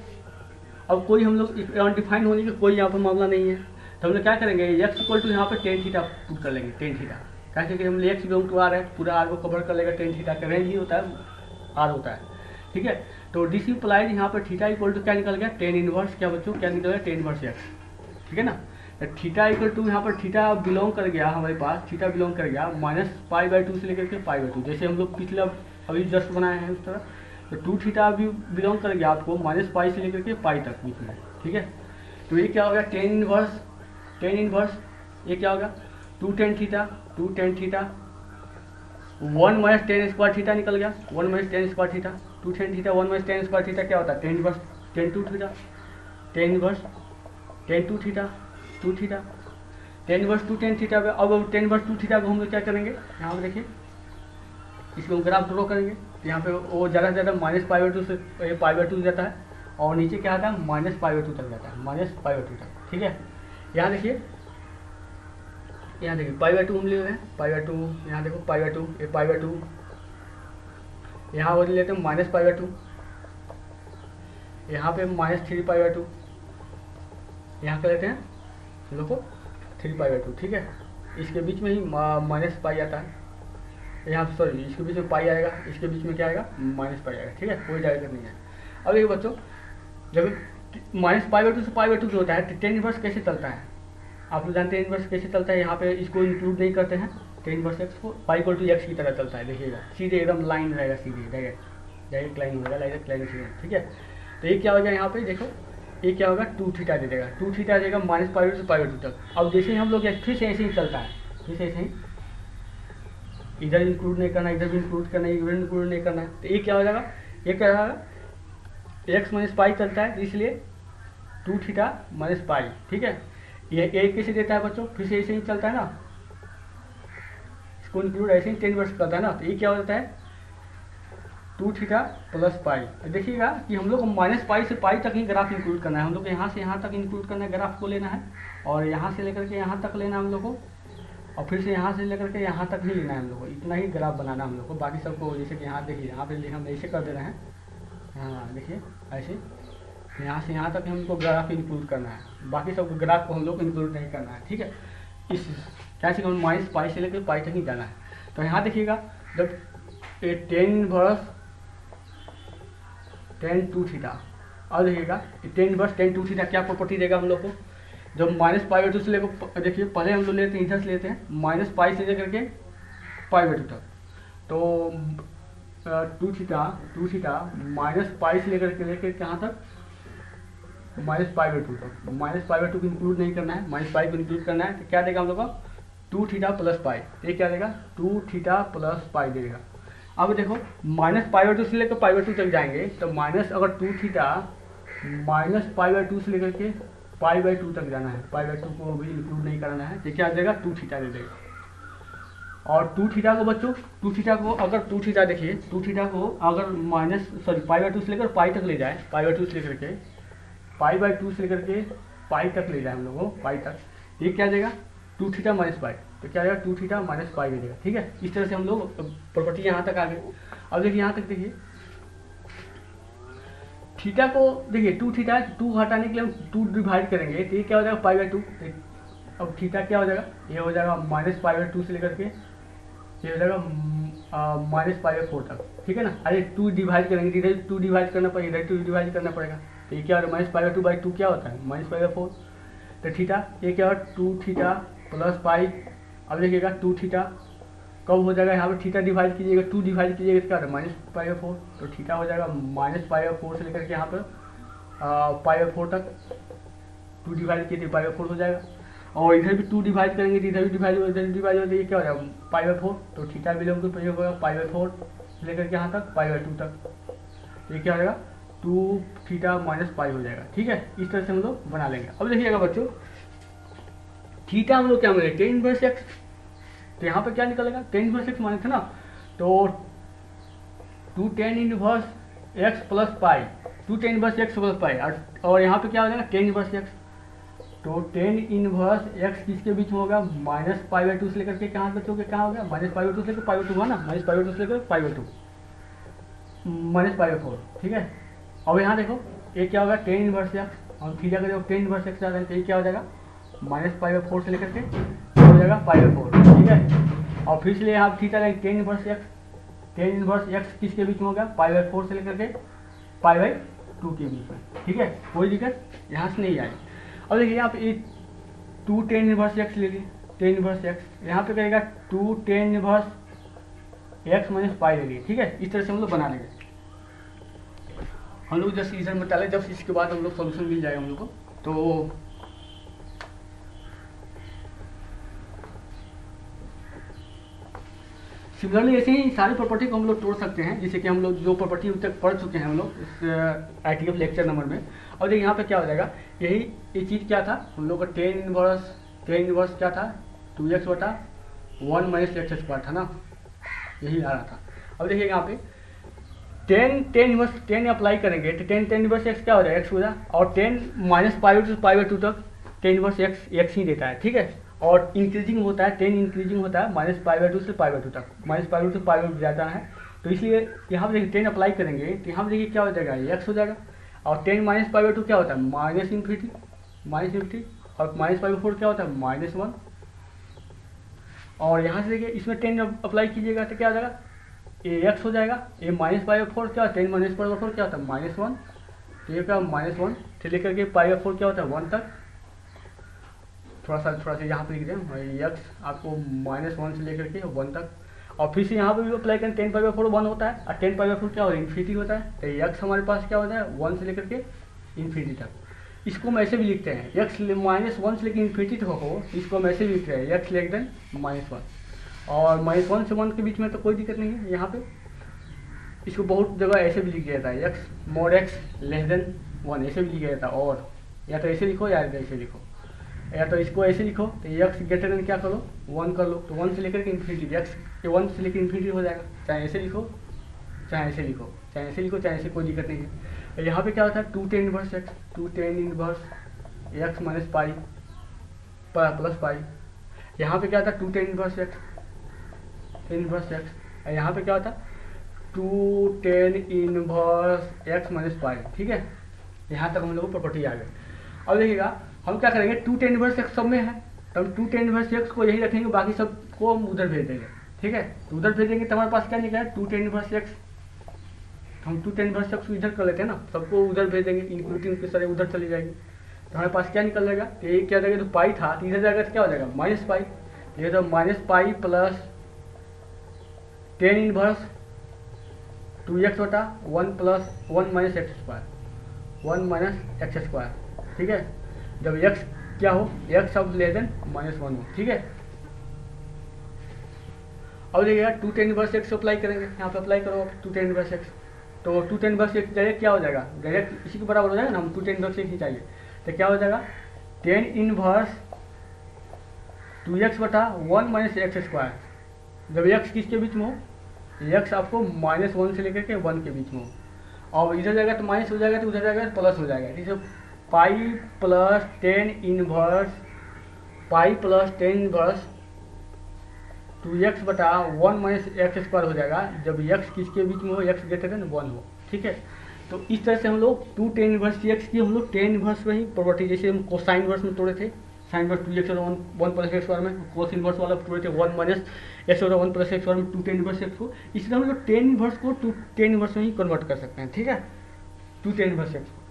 अब कोई हम लोग अनडिफाइंड होने का कोई यहाँ पर मामला नहीं है, तो हम लोग क्या करेंगे, x इक्वल टू यहाँ पर टेन थीटा पुट कर लेंगे, टेन थीटा, कैसे कि हम x बिलोंग टू आर है, पूरा आर को कवर कर लेगा, टेन थीटा का रेंज ही होता है, आर होता है, ठीक है। तो दिस इम्प्लाइज यहाँ पर थीटा इक्वल टू क्या निकल गया, टेन इनवर्स क्या बच्चों, क्या निकल गया, टेन इनवर्स एक्स, ठीक है ना। थीटा इक्वल टू यहाँ पर थीटा बिलोंग कर गया हमारे पास, थीटा बिलोंग कर गया माइनस पाई बाई टू से लेकर के पाई बाई टू, जैसे हम लोग पिछला अभी जस्ट बनाए हैं उस तरह। तो टू थीटा भी बिलोंग कर गया आपको माइनस पाई से लेकर के पाई तक बीच में, ठीक है। तो ये क्या हो गया, टेन इनवर्स ये क्या होगा, two tan theta one minus tan square theta निकल गया, one minus tan square theta, two tan theta one minus tan square theta क्या होता है, tan inverse tan two theta, tan inverse tan two theta two theta, tan inverse two tan theta. अब टेन इनवर्स टू थीटा को हम लोग क्या करेंगे, यहाँ पर देखिए इसको हम ग्राफ ड्रॉ करेंगे। तो यहाँ पे वो ज़्यादा से ज़्यादा माइनस पाई बाई टू से पाई बाई टू जाता है और नीचे क्या आता है, माइनस पाई बाई टू तक जाता है, माइनस पाई बाई टू तक, ठीक है। यहाँ देखिए पाई बाई टू हम ले रहे हैं, पाई बाई टू, यहाँ देखो पाई बाई टू, ये पाई बाई टू, यहाँ वो लेते हैं माइनस पाई बाई टू, यहाँ पे minus three pi by to, यहाँ कर लेते हैं हम लोग को थ्री पाई बाई टू, ठीक है। इसके बीच में ही माइनस पाई आता है, यहाँ सॉरी इसके बीच में पाई आएगा, इसके बीच में क्या आएगा, माइनस पाई आएगा, ठीक है, कोई डायरेक्ट नहीं है। अब ये बच्चों जब माइनस पाई बाई टू से पाई बाई टू जो होता है तो टेन इनवर्स कैसे चलता है, आप लोग जानते हैं इनवर्स कैसे चलता है, यहाँ पे इसको इंक्लूड नहीं करते हैं, टेन इनवर्स एक्स को पाई इक्वल टू एक्स की तरह चलता है, देखिएगा सीधे एकदम लाइन रहेगा, सीधे डायरेक्ट लाइन होगा, डायरेक्ट लाइन सीधे, ठीक है। तो ये क्या हो गया, यहाँ पे देखो ये क्या होगा, टू थीटा दे देगा, टू थीटा देगा माइनस पाई बाई टू से पाई बाई टू तक। अब जैसे ही हम लोग फिर से ऐसे ही चलता है, फिर से ऐसे ही इधर इंक्लूड नहीं करना, इधर भी इंक्लूड करना, इधर इंक्लूड नहीं करना है, तो ये क्या हो जाएगा, ये क्या होगा, एक्स माइनस पाई चलता है इसलिए टू थीटा माइनस पाई, ठीक है। ये एक कैसे देता है बच्चों, फिर से ऐसे ही चलता है ना, इसको इंक्लूड ऐसे ही टेन इनवर्स करता है ना, तो ये क्या हो जाता है, टू थीटा प्लस पाई। देखिएगा कि हम लोग को माइनस पाई से पाई तक ही ग्राफ इंक्लूड करना है, हम लोग को यहाँ से यहाँ तक इंक्लूड करना है, ग्राफ को लेना है, और यहाँ से लेकर के यहाँ तक लेना है हम लोग को, और फिर से यहाँ से लेकर के यहाँ तक ही लेना है हम लोग को, इतना ही ग्राफ बनाना है हम लोग को। बाकी सबको जैसे कि यहाँ देखिए, यहाँ पे हम ऐसे कर दे रहे हैं, हाँ देखिए ऐसे यहाँ से यहाँ तक हमको ग्राफ इंक्लूड करना है, बाकी सबको ग्राफ को हम लोग इंक्लूड नहीं करना है, ठीक है। इस क्या से हम माइनस पाई से लेकर पाई तक ही जाना है। तो यहाँ देखिएगा जब tan inverse tan two theta, और देखिएगा tan inverse tan two theta क्या प्रॉपर्टी देगा हम लोग को, जब माइनस पाई बाई टू से लेकर, देखिए पहले हम लोग लेते हैं इधर से लेते हैं माइनस पाई से लेकर के पाई बाई टू तक, तो टू थीटा माइनस पाई से लेकर कहाँ तक, माइनस पाई बाई टू तक। माइनस पाई बाई टू को इंक्लूड नहीं करना है, माइनस पाई को इंक्लूड करना है, तो क्या देगा हम लोग का, टू थीटा प्लस पाई, ये क्या देगा, टू थीटा प्लस पाई देगा। अब देखो माइनस पाई बाई टू से लेकर पाई बाई टू तक जाएंगे, तो माइनस अगर two theta minus pi by two से लेकर के पाई बाई टू तक जाना है, पाई बाई टू को भी इंक्लूड नहीं करना है, तो क्या देगा, टू थीटा दे देगा। और टू थीटा को बच्चों, टू थीटा को अगर टू थीटा देखिए, टू थीटा को अगर पाई बाई टू से लेकर पाई तक ले जाए, पाई बाई टू से लेकर के पाई बाई टू से लेकर के पाई तक ले जाए हम लोग को, पाई तक, ये क्या देगा, टू थीटा माइनस पाई, तो क्या आएगा टू थीटा माइनस पाई हो जाएगा। ठीक है, इस तरह से हम लोग प्रॉपर्टी यहाँ तक आ गए। अब देखिए यहाँ तक देखिए थीटा को देखिए टू थीटा, टू हटाने के लिए हम टू डिवाइड करेंगे तो ये क्या हो जाएगा पाई बाई टू। अब थीटा क्या हो जाएगा, ये हो जाएगा माइनस पाई बाई टू से लेकर के ये हो जाएगा माइनस पाई बाई फोर तक। ठीक है ना, अरे टू डिवाइड करेंगे, इधर टू डिवाइड करना पड़ेगा, इधर टू डिवाइड करना पड़ेगा, तो ये क्या हो रहा है माइनस पाई बाई टू क्या होता है माइनस पाई बाई फोर। तो थीटा ये क्या होगा टू थीटा प्लस पाई। अब देखिएगा टू थीटा कब हो जाएगा, यहाँ पर थीटा डिवाइड कीजिएगा, टू डिवाइड कीजिएगा, इसका माइनस पाई बाई फोर, तो थीटा हो जाएगा माइनस पाई बाई फोर से लेकर के यहाँ पर पाई बाई फोर तक। टू डिवाइड किए तो पाई बाई फोर हो जाएगा, और इधर भी टू डिवाइड करेंगे तो इधर भी डिवाइड हो, इधर डिवाइड हो, तो ये क्या हो जाएगा पाई बाई फोर। तो थीटा बिलोंग टू प्रयोग होगा पाई बाई फोर से लेकर के यहाँ तक पाई बाई टू तक, तो ये क्या हो जाएगा टू थीटा माइनस पाई हो जाएगा। ठीक है, इस तरह से हम लोग बना लेंगे। अब देखिएगा बच्चों थीटा हम लोग क्या मिलेगा टेन इनवर्स एक्स, तो यहाँ पे क्या निकलेगा टेन इनवर्स एक्स माने थे ना, तो two tan inverse x plus pi, two tan inverse x plus pi, और यहाँ पे क्या हो जाएगा टेन इनवर्स एक्स। तो टेन इनवर्स एक्स किसके बीच में होगा माइनस पाई बाई टू से लेकर के कहाँ बच्चों के कहाँ हो गया माइनस पाई बाई टू से लेकर पाई बाई टू हुआ ना, माइनस पाई बाई टू से लेकर पाई by to minus pi by four. ठीक है, अब यहाँ देखो ये क्या होगा टेन इनवर्स एक्स, और थीटा का जो टेन इनवर्स एक्स आ रहा है तो ये क्या हो जाएगा माइनस पाई बाई फोर से लेकर के हो जाएगा पाई बाई फोर। ठीक है, और फिर से यहाँ थीटा लेंगे ten inverse x, ten inverse x किसके बीच में होगा पाई बाई फोर से लेकर के पाई बाई टू के बीच में। ठीक है, कोई दिक्कत यहाँ से नहीं आई। अब देखिए यहाँ पे टू टेन इनवर्स एक्स ले लीजिए, टेन इनवर्स एक्स यहाँ पे करेगा two tan inverse x minus pi ले लीजिए। ठीक है, इस तरह से हम लोग बना लेंगे। हम लोग जैसे इधर में डाले जब इसके बाद हम लोग सोल्यूशन मिल जाएगा हम लोग को, तो सिमिलरली ऐसे ही सारी प्रॉपर्टी को हम लोग तोड़ सकते हैं, जैसे कि हम लोग जो प्रॉपर्टी अब तक पढ़ चुके हैं हम लोग इस ITF लेक्चर नंबर में। और देखिए यहाँ पे क्या हो जाएगा यही ये चीज़ क्या था हम लोग का टेन इनवर्स क्या था टू एक्स बटा वन माइनस एक्स स्क्वायर था ना, यही आ रहा था। अब देखिए यहाँ पे टेन इनवर्स टेन अप्लाई करेंगे तो टेन इनवर्स एक्स क्या हो जाएगा एक्स हो जाए, और ten minus pi by to तक टेन इनवर्स एक्स ही देता है। ठीक है, और इंक्रीजिंग होता है, टेन इंक्रीजिंग होता है माइनस पाई बाई टू से पाई बाई टू तक, माइनस पाई बाई टू से पाई बाई टू जाता है, तो इसलिए यहाँ पर देखिए टेन अप्लाई करेंगे तो यहाँ पर देखिए क्या हो जाएगा एक्स हो जाएगा, और ten minus pi by to क्या होता है माइनस इन्फिनिटी, और माइनस पाई बाई फोर क्या होता है माइनस वन, और यहाँ से देखिए इसमें टेन अप्लाई कीजिएगा तो क्या हो जाएगा ये एक्स हो जाएगा, ये माइनस पाई बाई फोर क्या ten minus pi by four क्या होता है माइनस वन, तो ये क्या माइनस वन से लेकर के पाई बाई फोर क्या होता है वन तक। थोड़ा सा यहाँ पे लिख दें एक्स आपको माइनस वन से लेकर के वन तक, और फिर से यहाँ पे भी अप्लाई करें ten pi by four one होता है, और टेन पाई बाई फोर क्या होता है इन्फिनिटी होता है, तो एक्स हमारे पास क्या होता है वन से लेकर के इन्फिनिटी तक। इसको हम ऐसे भी लिखते हैं एक्स माइनस वन से लेकर इन्फिनिटी तक हो, इसको हम ऐसे भी लिखते हैं x less than minus one, और माइनस वन से वन के बीच में तो कोई दिक्कत नहीं है। यहाँ पे इसको बहुत जगह ऐसे भी लिखा जाता है x mode x less than one, ऐसे भी लिखा जाता है, और या तो ऐसे लिखो या ऐसे लिखो, या तो इसको ऐसे लिखो तो एक्स ग्रेटर देन क्या करो वन कर लो, तो वन से लेकर के इन्फिनिटी एक्स ये वन से लेकर इन्फिनिटी हो जाएगा, चाहे ऐसे लिखो चाहे ऐसे लिखो, चाहे ऐसे लिखो चाहे ऐसे, कोई दिक्कत नहीं है। यहाँ पे क्या होता है two tan inverse x minus pi plus pi, यहाँ पे क्या होता है टू टेन इनवर्स एक्स, यहाँ पे क्या होता है two tan inverse x minus pi. ठीक है, यहाँ तक हम लोग को प्रॉपर्टी आ गई। अब देखिएगा हम क्या करेंगे टू टेन इनवर्स एक्स सब में है, तो हम टू टेन इनवर्स एक्स को यही रखेंगे, बाकी सब को हम उधर भेज देंगे। ठीक है, तो उधर भेजेंगे तो हमारे पास क्या निकला है टू टेन इनवर्स एक्स, हम टू टेन इनवर्स एक्स इधर कर लेते हैं ना, सबको उधर भेज देंगे, इंक्लूडिंग के सारे उधर चली जाएगी, तो हमारे पास क्या निकल जाएगा तो ये क्या जाएगा तो पाई था तो इधर जाएगा तो क्या हो जाएगा माइनस पाई, ये तो minus pi plus tan inverse two X बटा one plus one minus x square. ठीक है, जब x क्या हो x अब लेस देन माइनस वन हो। ठीक है, अब देखिएगा two tan inverse x apply करेंगे, यहाँ पे अप्लाई करो टू टेन इनवर्स एक्स, तो two tan inverse x direct क्या हो जाएगा डायरेक्ट इसी के बराबर हो जाएगा ना, हम टू टेन इनवर्स एक्स ही चाहिए, तो क्या हो जाएगा टेन इनवर्स टू एक्स बटा वन माइनस एक्स स्क्वायर, जब x किसके बीच में हो x आपको माइनस वन से लेकर के वन के बीच में हो, और इधर जाएगा तो माइनस हो जाएगा तो उधर जाएगा तो प्लस हो जाएगा। ठीक है, पाई प्लस टेन इनवर्स पाई प्लस टेन इनवर्स 2x बटा 1 माइनस एक्स स्क्वायर हो जाएगा जब x किसके बीच में हो, x ग्रेटर देन 1 हो। ठीक है, तो इस तरह से हम लोग 2 टेन इनवर्स x की हम लोग टेन इनवर्स में ही प्रॉपर्टी, जैसे हम कोसाइन इनवर्स में तोड़े थे, साइन इनवर्स 2x और 1 प्लस एक्स स्क्वायर में, कोस इनवर्स वाला तोड़े थे 1 माइनस एक्स और 1 प्लस एक्स स्क्वायर में 2 टेन इनवर्स x को। इसलिए हम लोग टेन इनवर्स को 2 टेन इनवर्स में ही कन्वर्ट कर सकते हैं। ठीक है, 2 टेन इनवर्स x को।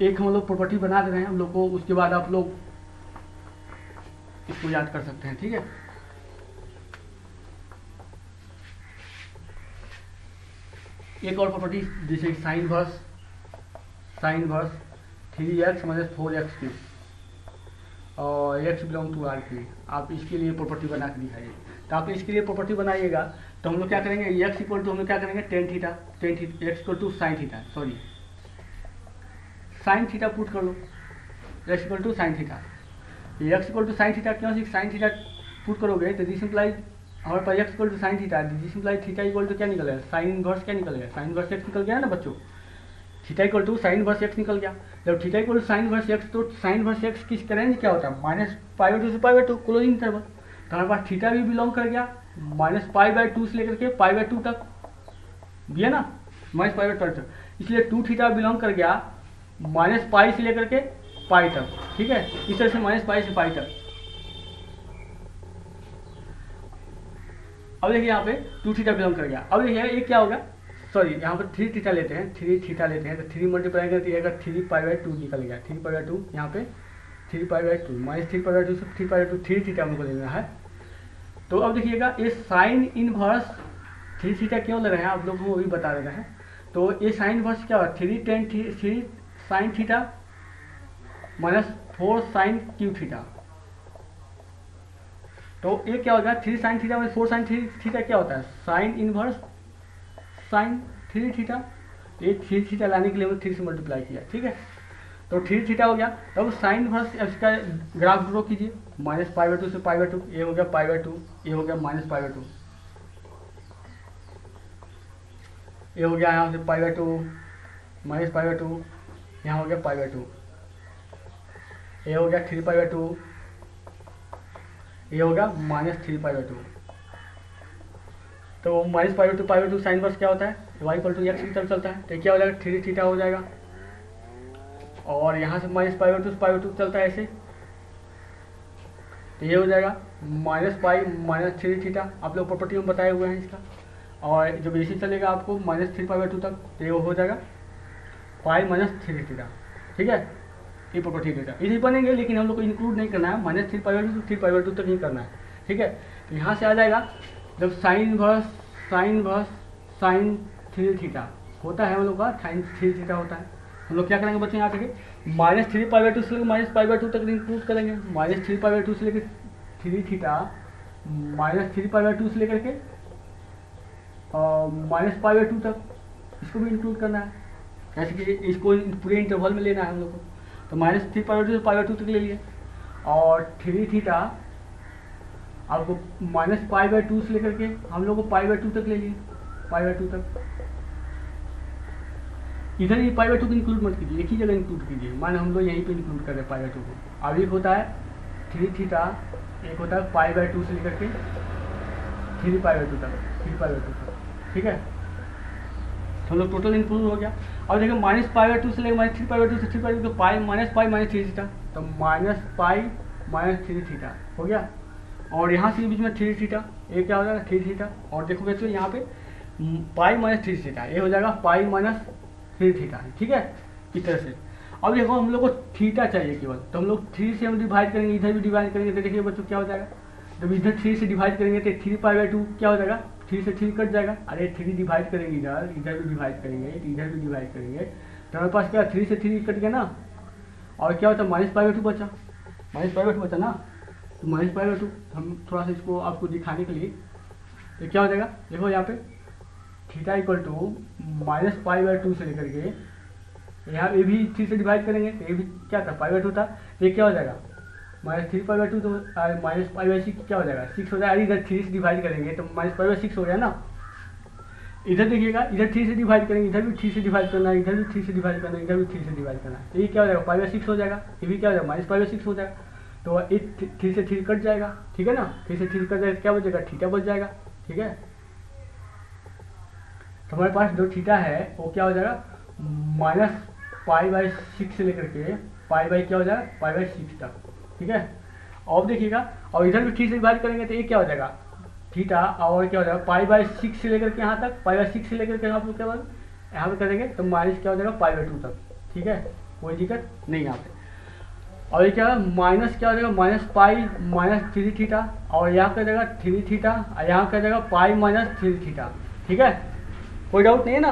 एक हम लोग प्रॉपर्टी बना दे रहे हैं हम लोग को, उसके बाद आप लोग इसको याद कर सकते हैं। ठीक है, एक और प्रॉपर्टी जैसे sign verse 3x minus 4x की और x बिलोंग टू आर की, आप इसके लिए प्रॉपर्टी बना के दिखाइए। तो आप इसके लिए प्रॉपर्टी बनाइएगा तो हम लोग क्या करेंगे, x इक्वल टू हम लोग क्या करेंगे tan theta x equal to sine theta, sorry sine theta put कर लो, x equal to sine theta. x equal to sine theta क्यों, साइन थीटा पुट करोगे तो दिस इम्प्लाइज हमारे पास x equal to sine theta, this implies theta equal to क्या निकल गया, साइन इनवर्स क्या निकल गया, साइन इनवर्स x निकल गया ना बच्चों, theta equal to sine inverse x निकल गया। जब theta equal to sine inverse x, तो साइन इनवर्स x किस रेंज क्या होता है, माइनस पाई बाई टू से pi by two closing interval. तो हमारे पास थीटा भी बिलोंग कर गया माइनस पाई बाई टू से लेकर के पाई बाई टू तक भी है ना, माइनस पाई बाई टू तक, इसलिए 2 थीटा बिलोंग कर गया माइनस पाई से लेकर के पाई तक। ठीक है, इस तरह से माइनस पाई से पाई तक। अब देखिए यहाँ पे 2 थीटा बिलोंग कर गया। अब देखिए ये क्या होगा, सॉरी यहाँ पर 3 थीटा लेते हैं, 3 थीटा लेते हैं तो 3 मल्टीप्लाई करके ये 3 पाई बाई 2 निकल गया, 3 पाई बाई 2 यहाँ पे 3 पाई बाई 2 माइनस 3 पाई बाई 2 से 3 पाई बाई 2, 3 थीटा हमको लेना है। तो अब देखिएगा ये साइन इनवर्स 3 थीटा क्यों ले रहे हैं आप लोग को अभी बता रहे हैं। तो ये साइन इनवर्स क्या होगा, 3 sine theta minus 4 sine cube theta. तो ये क्या होगा 3 sine theta minus 4 sine theta क्या होता है, साइन इनवर्स साइन 3 थीटा। ये 3 थीटा लाने के लिए हमने 3 से मल्टीप्लाई किया। ठीक है, तो 3 थीटा हो गया। तब साइन इनवर्स इसका ग्राफ ड्रॉ कीजिए, माइनस पाई बाई 2 से पाई बाई 2, ये हो गया पाई बाई 2, ये हो गया माइनस पाई बाई 2, ये हो गया यहाँ से pi by 2 minus pi by 2, यहाँ हो गया पाई बाई 2, ये हो गया 3 पाई बाई 2, ये हो गया माइनस 3 पाई बाई 2। तो minus pi by 2 sine inverse क्या होता है, y इक्वल टू एक्स की तरफ चलता है, तो क्या हो जाएगा 3 थीटा हो जाएगा। और यहाँ से माइनस पाई बाई 2 से पाई बाई 2 चलता है ऐसे, तो ये हो जाएगा माइनस पाई माइनस 3 थीटा, आप लोग प्रॉपर्टी में बताए हुए हैं इसका। और जब ऐसे चलेगा आपको माइनस 3 पाई बाई 2 तक, तो ये हो जाएगा पाई माइनस 3 थीटा। ठीक है, ये प्रॉपर्टी डेटा इसी बनेंगे, लेकिन हम लोग को इंक्लूड नहीं करना है, minus 3 pi by 2 3 pi by 2 तक ही करना है। ठीक है, तो यहाँ से आ जाएगा जब साइन इनवर्स साइन 3 थीटा होता है हम लोग का, साइन 3 थीटा होता है, हम लोग क्या करेंगे बच्चे यहाँ पे माइनस 3 पाई बाई 2 से लेकर माइनस पाई बाई 2 तक इंक्लूड करेंगे, माइनस 3 पाई बाई 2 से लेकर 3 थीटा माइनस 3 पाई बाई 2 से लेकर के माइनस पाई बाई 2 तक, इसको भी इंक्लूड करना है। जैसे कि इसको पूरे इंटरवल में लेना है हम लोग को, तो माइनस 3 पाई बाई 2 से पाई बाई 2 तक ले लिए, और 3 थीटा आपको माइनस पाई बाई 2 से लेकर के हम लोग को पाई बाई 2 तक ले लिए, पाई बाई 2 तक। इधर ये पाई बाई 2 को इंक्लूड मत कीजिए, एक ही जगह इंक्लूड कीजिए, मान हम लोग यहीं पे इंक्लूड कर रहे हैं पाई बाई 2 को। अब एक होता है 3 थीटा, एक होता है पाई बाई 2 से लेकर के 3 पाई बाई 2 तक, 3 पाई बाई 2 तक। ठीक है, तो हम लोग टोटल इंक्लूड हो गया। और देखिए माइनस पाई बाई 2 से लेकर माइनस 3 पाई बाई 2 से 3 पाई बाई 2 पाई माइनस 3 थीटा, तो माइनस पाई माइनस 3 थीटा हो गया। और यहाँ से बीच में 3 थीटा, ये क्या हो जाएगा 3 थीटा, और देखोगे तो यहाँ पे पाई माइनस 3 थीटा, ये हो जाएगा पाई माइनस 3 थीटा। ठीक है, इस तरह से। अब देखो हम लोग को थीटा चाहिए केवल, तो हम लोग 3 से हम डिवाइड करेंगे, इधर भी डिवाइड करेंगे, तो देखिए बच्चों क्या हो जाएगा, जब इधर 3 से डिवाइड करेंगे तो 3 पाई बाई 2 क्या हो जाएगा, 3 से 3 कट जाएगा। अरे 3 डिवाइड करेंगे इधर, इधर भी डिवाइड करेंगे, इधर भी डिवाइड करेंगे, तो हमारे पास क्या 3 से 3 कट गया ना, और क्या होता है माइनस पाई बाई 2 बचा, माइनस पाई बाई 2 बचा ना, तो माइनस पाई बाई 2 हम थोड़ा सा इसको आपको दिखाने के लिए, तो क्या हो जाएगा देखो यहाँ पे theta equal to minus pi by 2 से लेकर के यहाँ ये भी 3 से डिवाइड करेंगे, तो ये भी क्या था पाई बाई 2 था, तो ये क्या हो जाएगा माइनस 3 पाई बाई 2, तो माइनस पाई बाई 6 क्या हो जाएगा 6 हो जाएगा। इधर 3 से डिवाइड करेंगे तो माइनस पाई बाई 6 हो गया ना, इधर देखिएगा, इधर 3 से डिवाइड करेंगे, इधर भी 3 से डिवाइड करना है, इधर भी 3 से डिवाइड करना है, इधर भी 3 से डिवाइड करना है। तो ये क्या हो जाएगा, π/6 हो जाएगा। ये भी क्या हो जाएगा, -π/6 हो जाएगा। तो ये 3 से 3 कट जाएगा, ठीक है ना। 3 से 3 कट जाएगा, क्या बचेगा, थीटा बच जाएगा, ठीक है। तो हमारे पास जो थीटा है वो क्या हो जाएगा, -π/6 से लेकर के क्या हो जाएगा, π/6 तक, ठीक है। अब देखिएगा, और इधर भी 3 से डिवाइड करेंगे तो ये क्या हो जाएगा, थीटा, और क्या हो जाएगा, π/6 से लेकर के यहाँ तक, π/6 से लेकर के यहाँ पर क्या होगा, यहाँ पे करेंगे तो माइनस क्या हो जाएगा, π/2 तक, ठीक है। कोई दिक्कत नहीं यहाँ पे। और ये क्या है, माइनस क्या हो जाएगा, -π -3 थीटा, और यहाँ का जाएगा 3 थीटा, और यहाँ का जाएगा π - 3 थीटा, ठीक है। कोई डाउट नहीं है ना,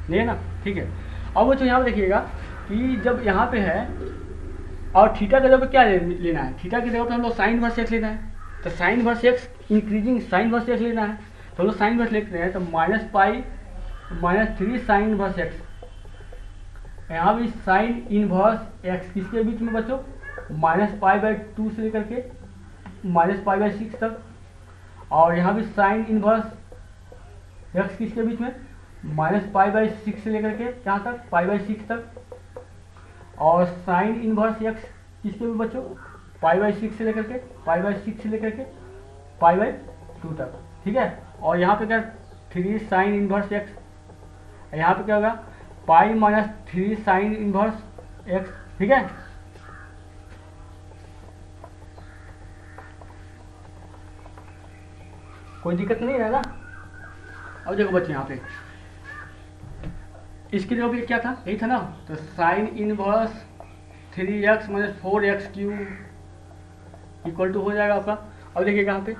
नहीं है ना, ठीक है। अब बच्चों यहाँ पे देखिएगा कि जब यहाँ पे है और थीटा की जगह पे क्या लेना है, थीटा की जगह पे हम लोग साइन इनवर्स एक्स लेना है। तो sine inverse x increasing sign inverse x लेना है, तो हम लोग साइन इनवर्स लेते हैं। तो -π - 3 साइन इनवर्स एक्स, यहाँ भी साइन इनवर्स एक्स किसके बीच में बच्चों, -π/2 से लेकर के -π/6 तक, और यहाँ भी साइन इनवर्स एक्स किसके बीच में, -π/6 से लेकर के यहाँ तक, π/6 तक, और साइन इनवर्स एक्स किसके भी बच्चों, π/6 से लेकर के π/6 से लेकर के π/2 तक, ठीक है। और यहाँ पे क्या 3 साइन इनवर्स एक्स, यहाँ पे क्या होगा π - 3 साइन इनवर्स एक्स, ठीक है। कोई दिक्कत नहीं है ना। अब देखो बच्चे यहाँ पे इसकी जगह पे क्या था, यही था ना। तो sine inverse 3x - 4x³ equal to हो जाएगा आपका। अब देखिएगा यहाँ पे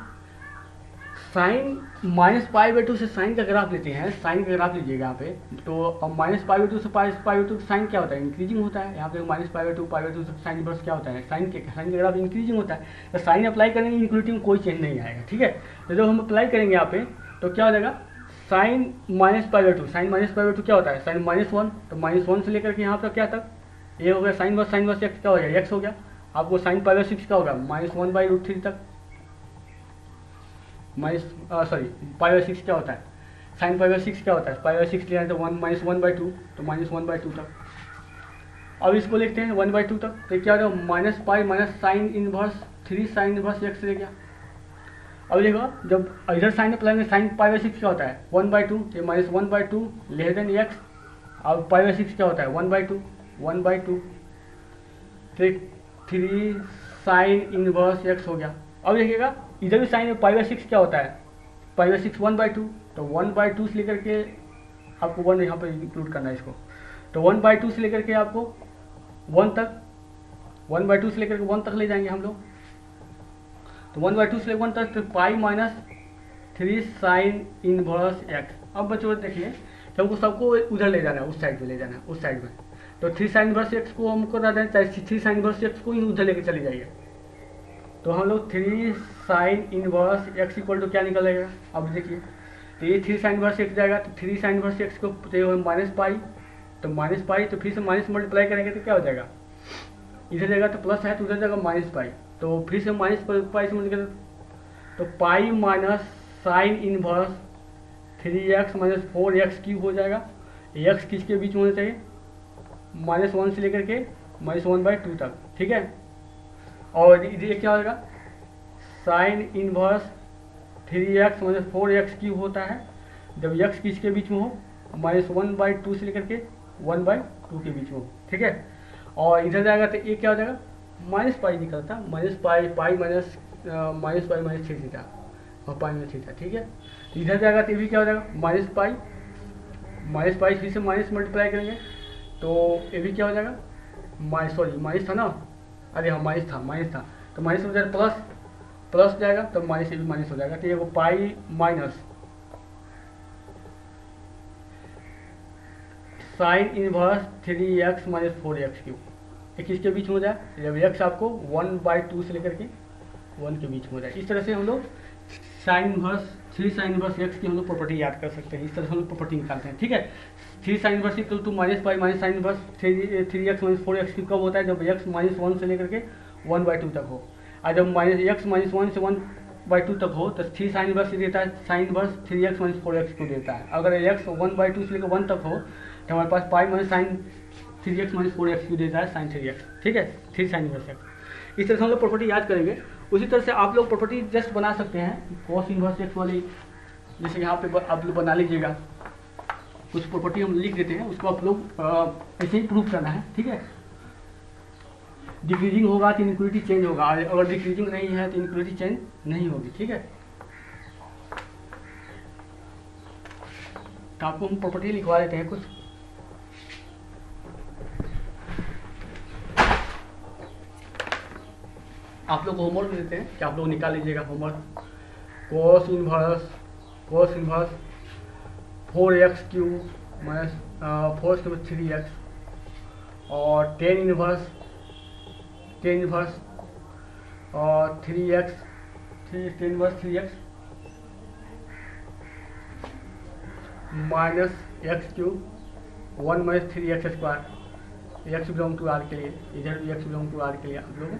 साइन -π/2 से साइन का ग्राफ लेते हैं, साइन का ग्राफ लीजिएगा यहाँ पे। तो अब -π/2 से π/2 साइन क्या होता है, इंक्रीजिंग होता है। यहाँ पे -π/2 से साइन इनवर्स क्या होता है, साइन का ग्राफ इंक्रीजिंग होता है। तो साइन अप्लाई करेंगे, इंक्लूडिंग कोई चेंज नहीं आएगा, ठीक है। तो जब हम अप्लाई करेंगे यहाँ पे तो क्या हो जाएगा, साइन -π/2, साइन -π/2 क्या होता है, साइन -1। तो -1 से लेकर के यहाँ पर क्या तक, ये हो गया साइन वर्स एक्स क्या हो गया, एक्स हो गया। आपको साइन π/6 क्या होगा, -1/√3 तक, π/6 क्या होता है, साइन π/6 क्या होता है, π/6 लेना है तो 1/2, तो -1/2 तक। अब इसको लिखते हैं 1/2 तक। तो क्या हो गया, -π - sine inverse 3 sine inverse x ले गया। अब देखो जब इधर साइन अप्लाई में साइन π/6 क्या होता है, 1/2, ये -1/2 लेस देन एक्स। अब π/6 क्या होता है, 1/2, 1/2, फिर 3 साइन इनवर्स एक्स हो गया। अब देखिएगा इधर भी साइन π/6 क्या होता है, π/6 1/2, तो 1/2 से लेकर के आपको 1 यहाँ पर इंक्लूड करना है इसको। तो 1/2 से लेकर के आपको 1 तक, 1/2 से लेकर के 1 तक ले जाएंगे हम लोग। तो 1/2 से 1 तक, तो π - 3 साइन इनवर्स एक्स। अब बच्चों देखिए कि हमको सबको उधर ले जाना है, उस साइड में ले जाना है, उस साइड में। तो 3 साइन इनवर्स एक्स को हमको रह दें, चाहे 3 साइन इनवर्स एक्स को उधर लेके चले जाइए। तो हम लोग 3 sine inverse x equal to क्या निकलेगा, अब देखिए। तो ये 3 साइन इनवर्स एक्स जाएगा, तो 3 साइन इनवर्स एक्स को -π, तो -π, तो फिर से माइनस मल्टीप्लाई करेंगे तो क्या हो जाएगा, इधर जाएगा तो प्लस है, तो उधर जाएगा -π, तो फिर से -π से मल्टीप्लाई, तो π - साइन इनवर्स 3x - 4x³ हो जाएगा। x किसके बीच में होना चाहिए, -1 से लेकर के -1/2 तक, ठीक है। और ये क्या होगा, साइन इनवर्स 3x - 4x³ होता है जब x किसके बीच में हो, -1/2 से लेकर के 1/2 के बीच में हो, ठीक है। और इधर जाएगा तो ये क्या हो जाएगा, -π निकलता, -π - 3 थीटा और π-θ, ठीक है। इधर जाएगा तो ये भी क्या हो जाएगा, -π फिर से माइनस मल्टीप्लाई करेंगे तो ये भी क्या हो जाएगा, माइनस था ना, अरे हाँ माइनस था, तो माइनस हो जाएगा प्लस जाएगा, तो माइनस ये भी माइनस हो जाएगा। तो ये वो पाई minus sine inverse 3x - 4x³ ये किसके बीच में हो जाए, जब x आपको 1/2 से लेकर के 1 के बीच में हो जाए। इस तरह से हम लोग sine inverse 3 sine inverse x की हम लोग प्रॉपर्टी याद कर सकते हैं। इस तरह से हम लोग प्रॉपर्टी निकालते हैं, ठीक है। 3 sine inverse equal to -π minus sine inverse 3x - 4x³ कब होता है, जब x -1 से लेकर के 1/2 तक हो। और जब -x - 1 से 1 1/2 तक हो तो 3 साइन इनवर्स देता है, sine inverse 3x minus 4x को देता है। अगर x 1/2 से लेकर 1 तक हो तो हमारे पास pi minus sine 3x minus 4x को देता है साइन 3x, ठीक है, 3 साइन इनवर्स x। इस तरह से हम लोग प्रॉपर्टी याद करेंगे। उसी तरह से आप लोग प्रॉपर्टी जस्ट बना सकते हैं कॉस इनवर्स x वाली, जैसे यहाँ पे आप लोग बना लीजिएगा। कुछ प्रॉपर्टी हम लिख देते हैं, उसको आप लोग ऐसे ही प्रूव करना है, ठीक है। डिक्रीजिंग होगा तो इनइक्वालिटी चेंज होगा, अगर डिक्रीजिंग नहीं है तो इनइक्वालिटी चेंज नहीं होगी, ठीक है। तो आपको हम प्रॉपर्टी लिखवा देते हैं कुछ। आप लोग होमवर्क देते हैं कि आप लोग निकाल लीजिएगा homework. cos inverse 4x cube minus 4 के बाद 3x और tan इनवर्स और 3x tan inverse 3x minus x cube 1 minus 3x square, x belong to r के लिए, इधर भी x बिलोंग टू r के लिए, आप लोग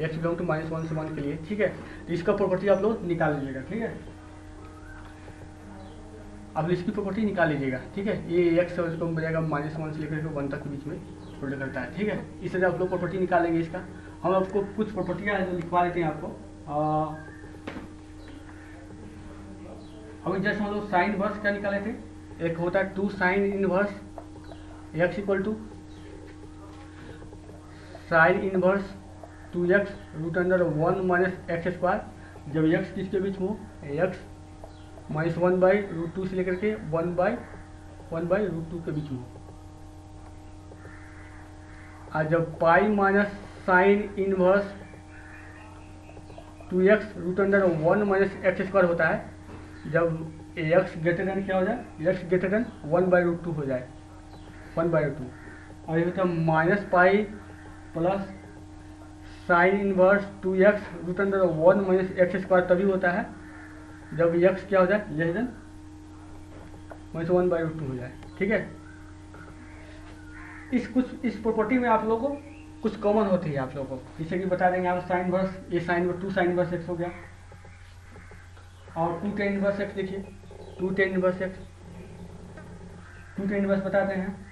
x बिलोंग टू -1 से 1 के लिए, ठीक है। तो इसका प्रॉपर्टी आप लोग निकाल लीजिएगा, ठीक है। अब इसकी प्रॉपर्टी निकाल लीजिएगा, ठीक है। ये x को बनेगा -1 से लेकर के 1 तक के बीच में होल्ड करता है, ठीक है। इस तरह आप लोग प्रॉपर्टी निकालेंगे इसका। हम आपको कुछ प्रॉपर्टियाँ जो लिखवा देते हैं आपको। अभी जैसे हम लोग साइन इनवर्स क्या निकाले थे, एक होता है 2 sine inverse x equal to sine inverse 2x root under 1 minus x square. जब x किसके बीच में हो, x माइनस 1/√2 से लेकर के 1/√2 के बीच में हो। और जब pi minus sine inverse 2x root under 1 minus x square होता है, जब x ग्रेटर देन क्या हो जाए, x ग्रेटर देन 1/√2 हो जाए, 1/2। और ये होता है minus pi plus sine inverse 2x root under 1 minus x square तभी होता है जब x क्या हो जाए लेस देन -1/2 हो जाए, ठीक है। इस प्रॉपर्टी में आप लोगों को कुछ कॉमन होती है आप लोगों को, जैसे कि बता देंगे आप साइन इनवर्स, ये साइन 2 साइन इनवर्स x हो गया और 2 tan इनवर्स x, देखिए 2 tan inverse x, 2 tan inverse बताते हैं।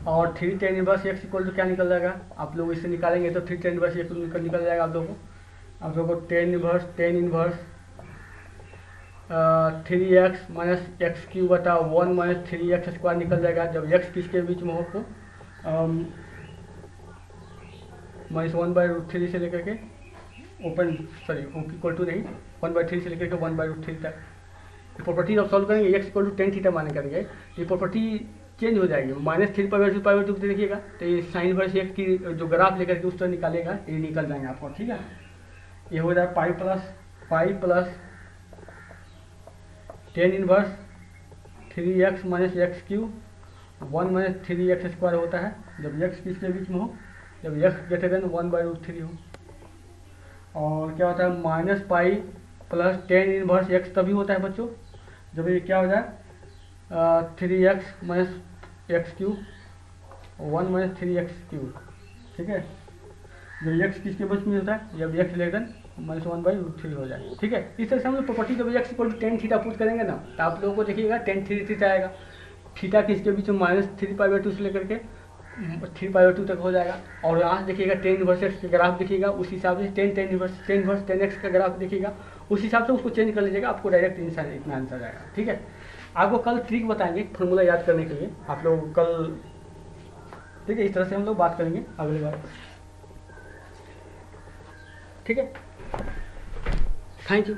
और 3 tan inverse x equal to क्या निकल जाएगा, आप लोग इसे निकालेंगे तो 3 tan इनवर्स x निकल जाएगा आप लोगों को tan inverse 3x minus x cube बटा 1 माइनस 3x स्क्वायर निकल जाएगा। जब x किसके बीच में हो तो -1/√3 से लेकर के इक्वल टू नहीं 1/3 से लेकर के 1/√3 तक। प्रॉपर्टी जब सॉल्व करेंगे x equal to tan theta मान करेंगे, ये प्रॉपर्टी चेंज हो जाएगी। -3/2 देखिएगा तो ये साइन इनवर्स x की जो ग्राफ लेकर के उस तरह निकालेगा, ये निकल जाएंगे आपको, ठीक है। ये हो जाएगा pi plus tan inverse 3x minus x cube 1 minus 3x square होता है जब x किसके बीच में हो, जब x ग्रेटर देन 1/√3 हो। और क्या होता है minus pi plus tan inverse x तभी होता है बच्चों जब ये क्या हो जाए 3x minus x cube 1 minus 3x cube, ठीक है। जब x किसके बीच में होता है, जब x लेकर -1/√3 हो जाए, ठीक है। इस तरह से हम लोग प्रॉपर्टी जब x equal to tan theta put करेंगे ना, तो आप लोगों को देखिएगा tan 3 थीटा आएगा, थीटा किसके बीच में -3π/2 से लेकर के 3π/2 तक हो जाएगा। और यहाँ देखिएगा tan इनवर्स x का ग्राफ देखिएगा, उस हिसाब से tan इनवर्स tan x का ग्राफ देखिएगा, उस हिसाब से उसको चेंज कर लीजिएगा, आपको डायरेक्ट इतना आंसर आएगा, ठीक है। आपको कल ट्रिक बताएंगे फॉर्मूला याद करने के लिए, आप लोग कल, ठीक है। इस तरह से हम लोग बात करेंगे अगली बार, ठीक है। Thank you.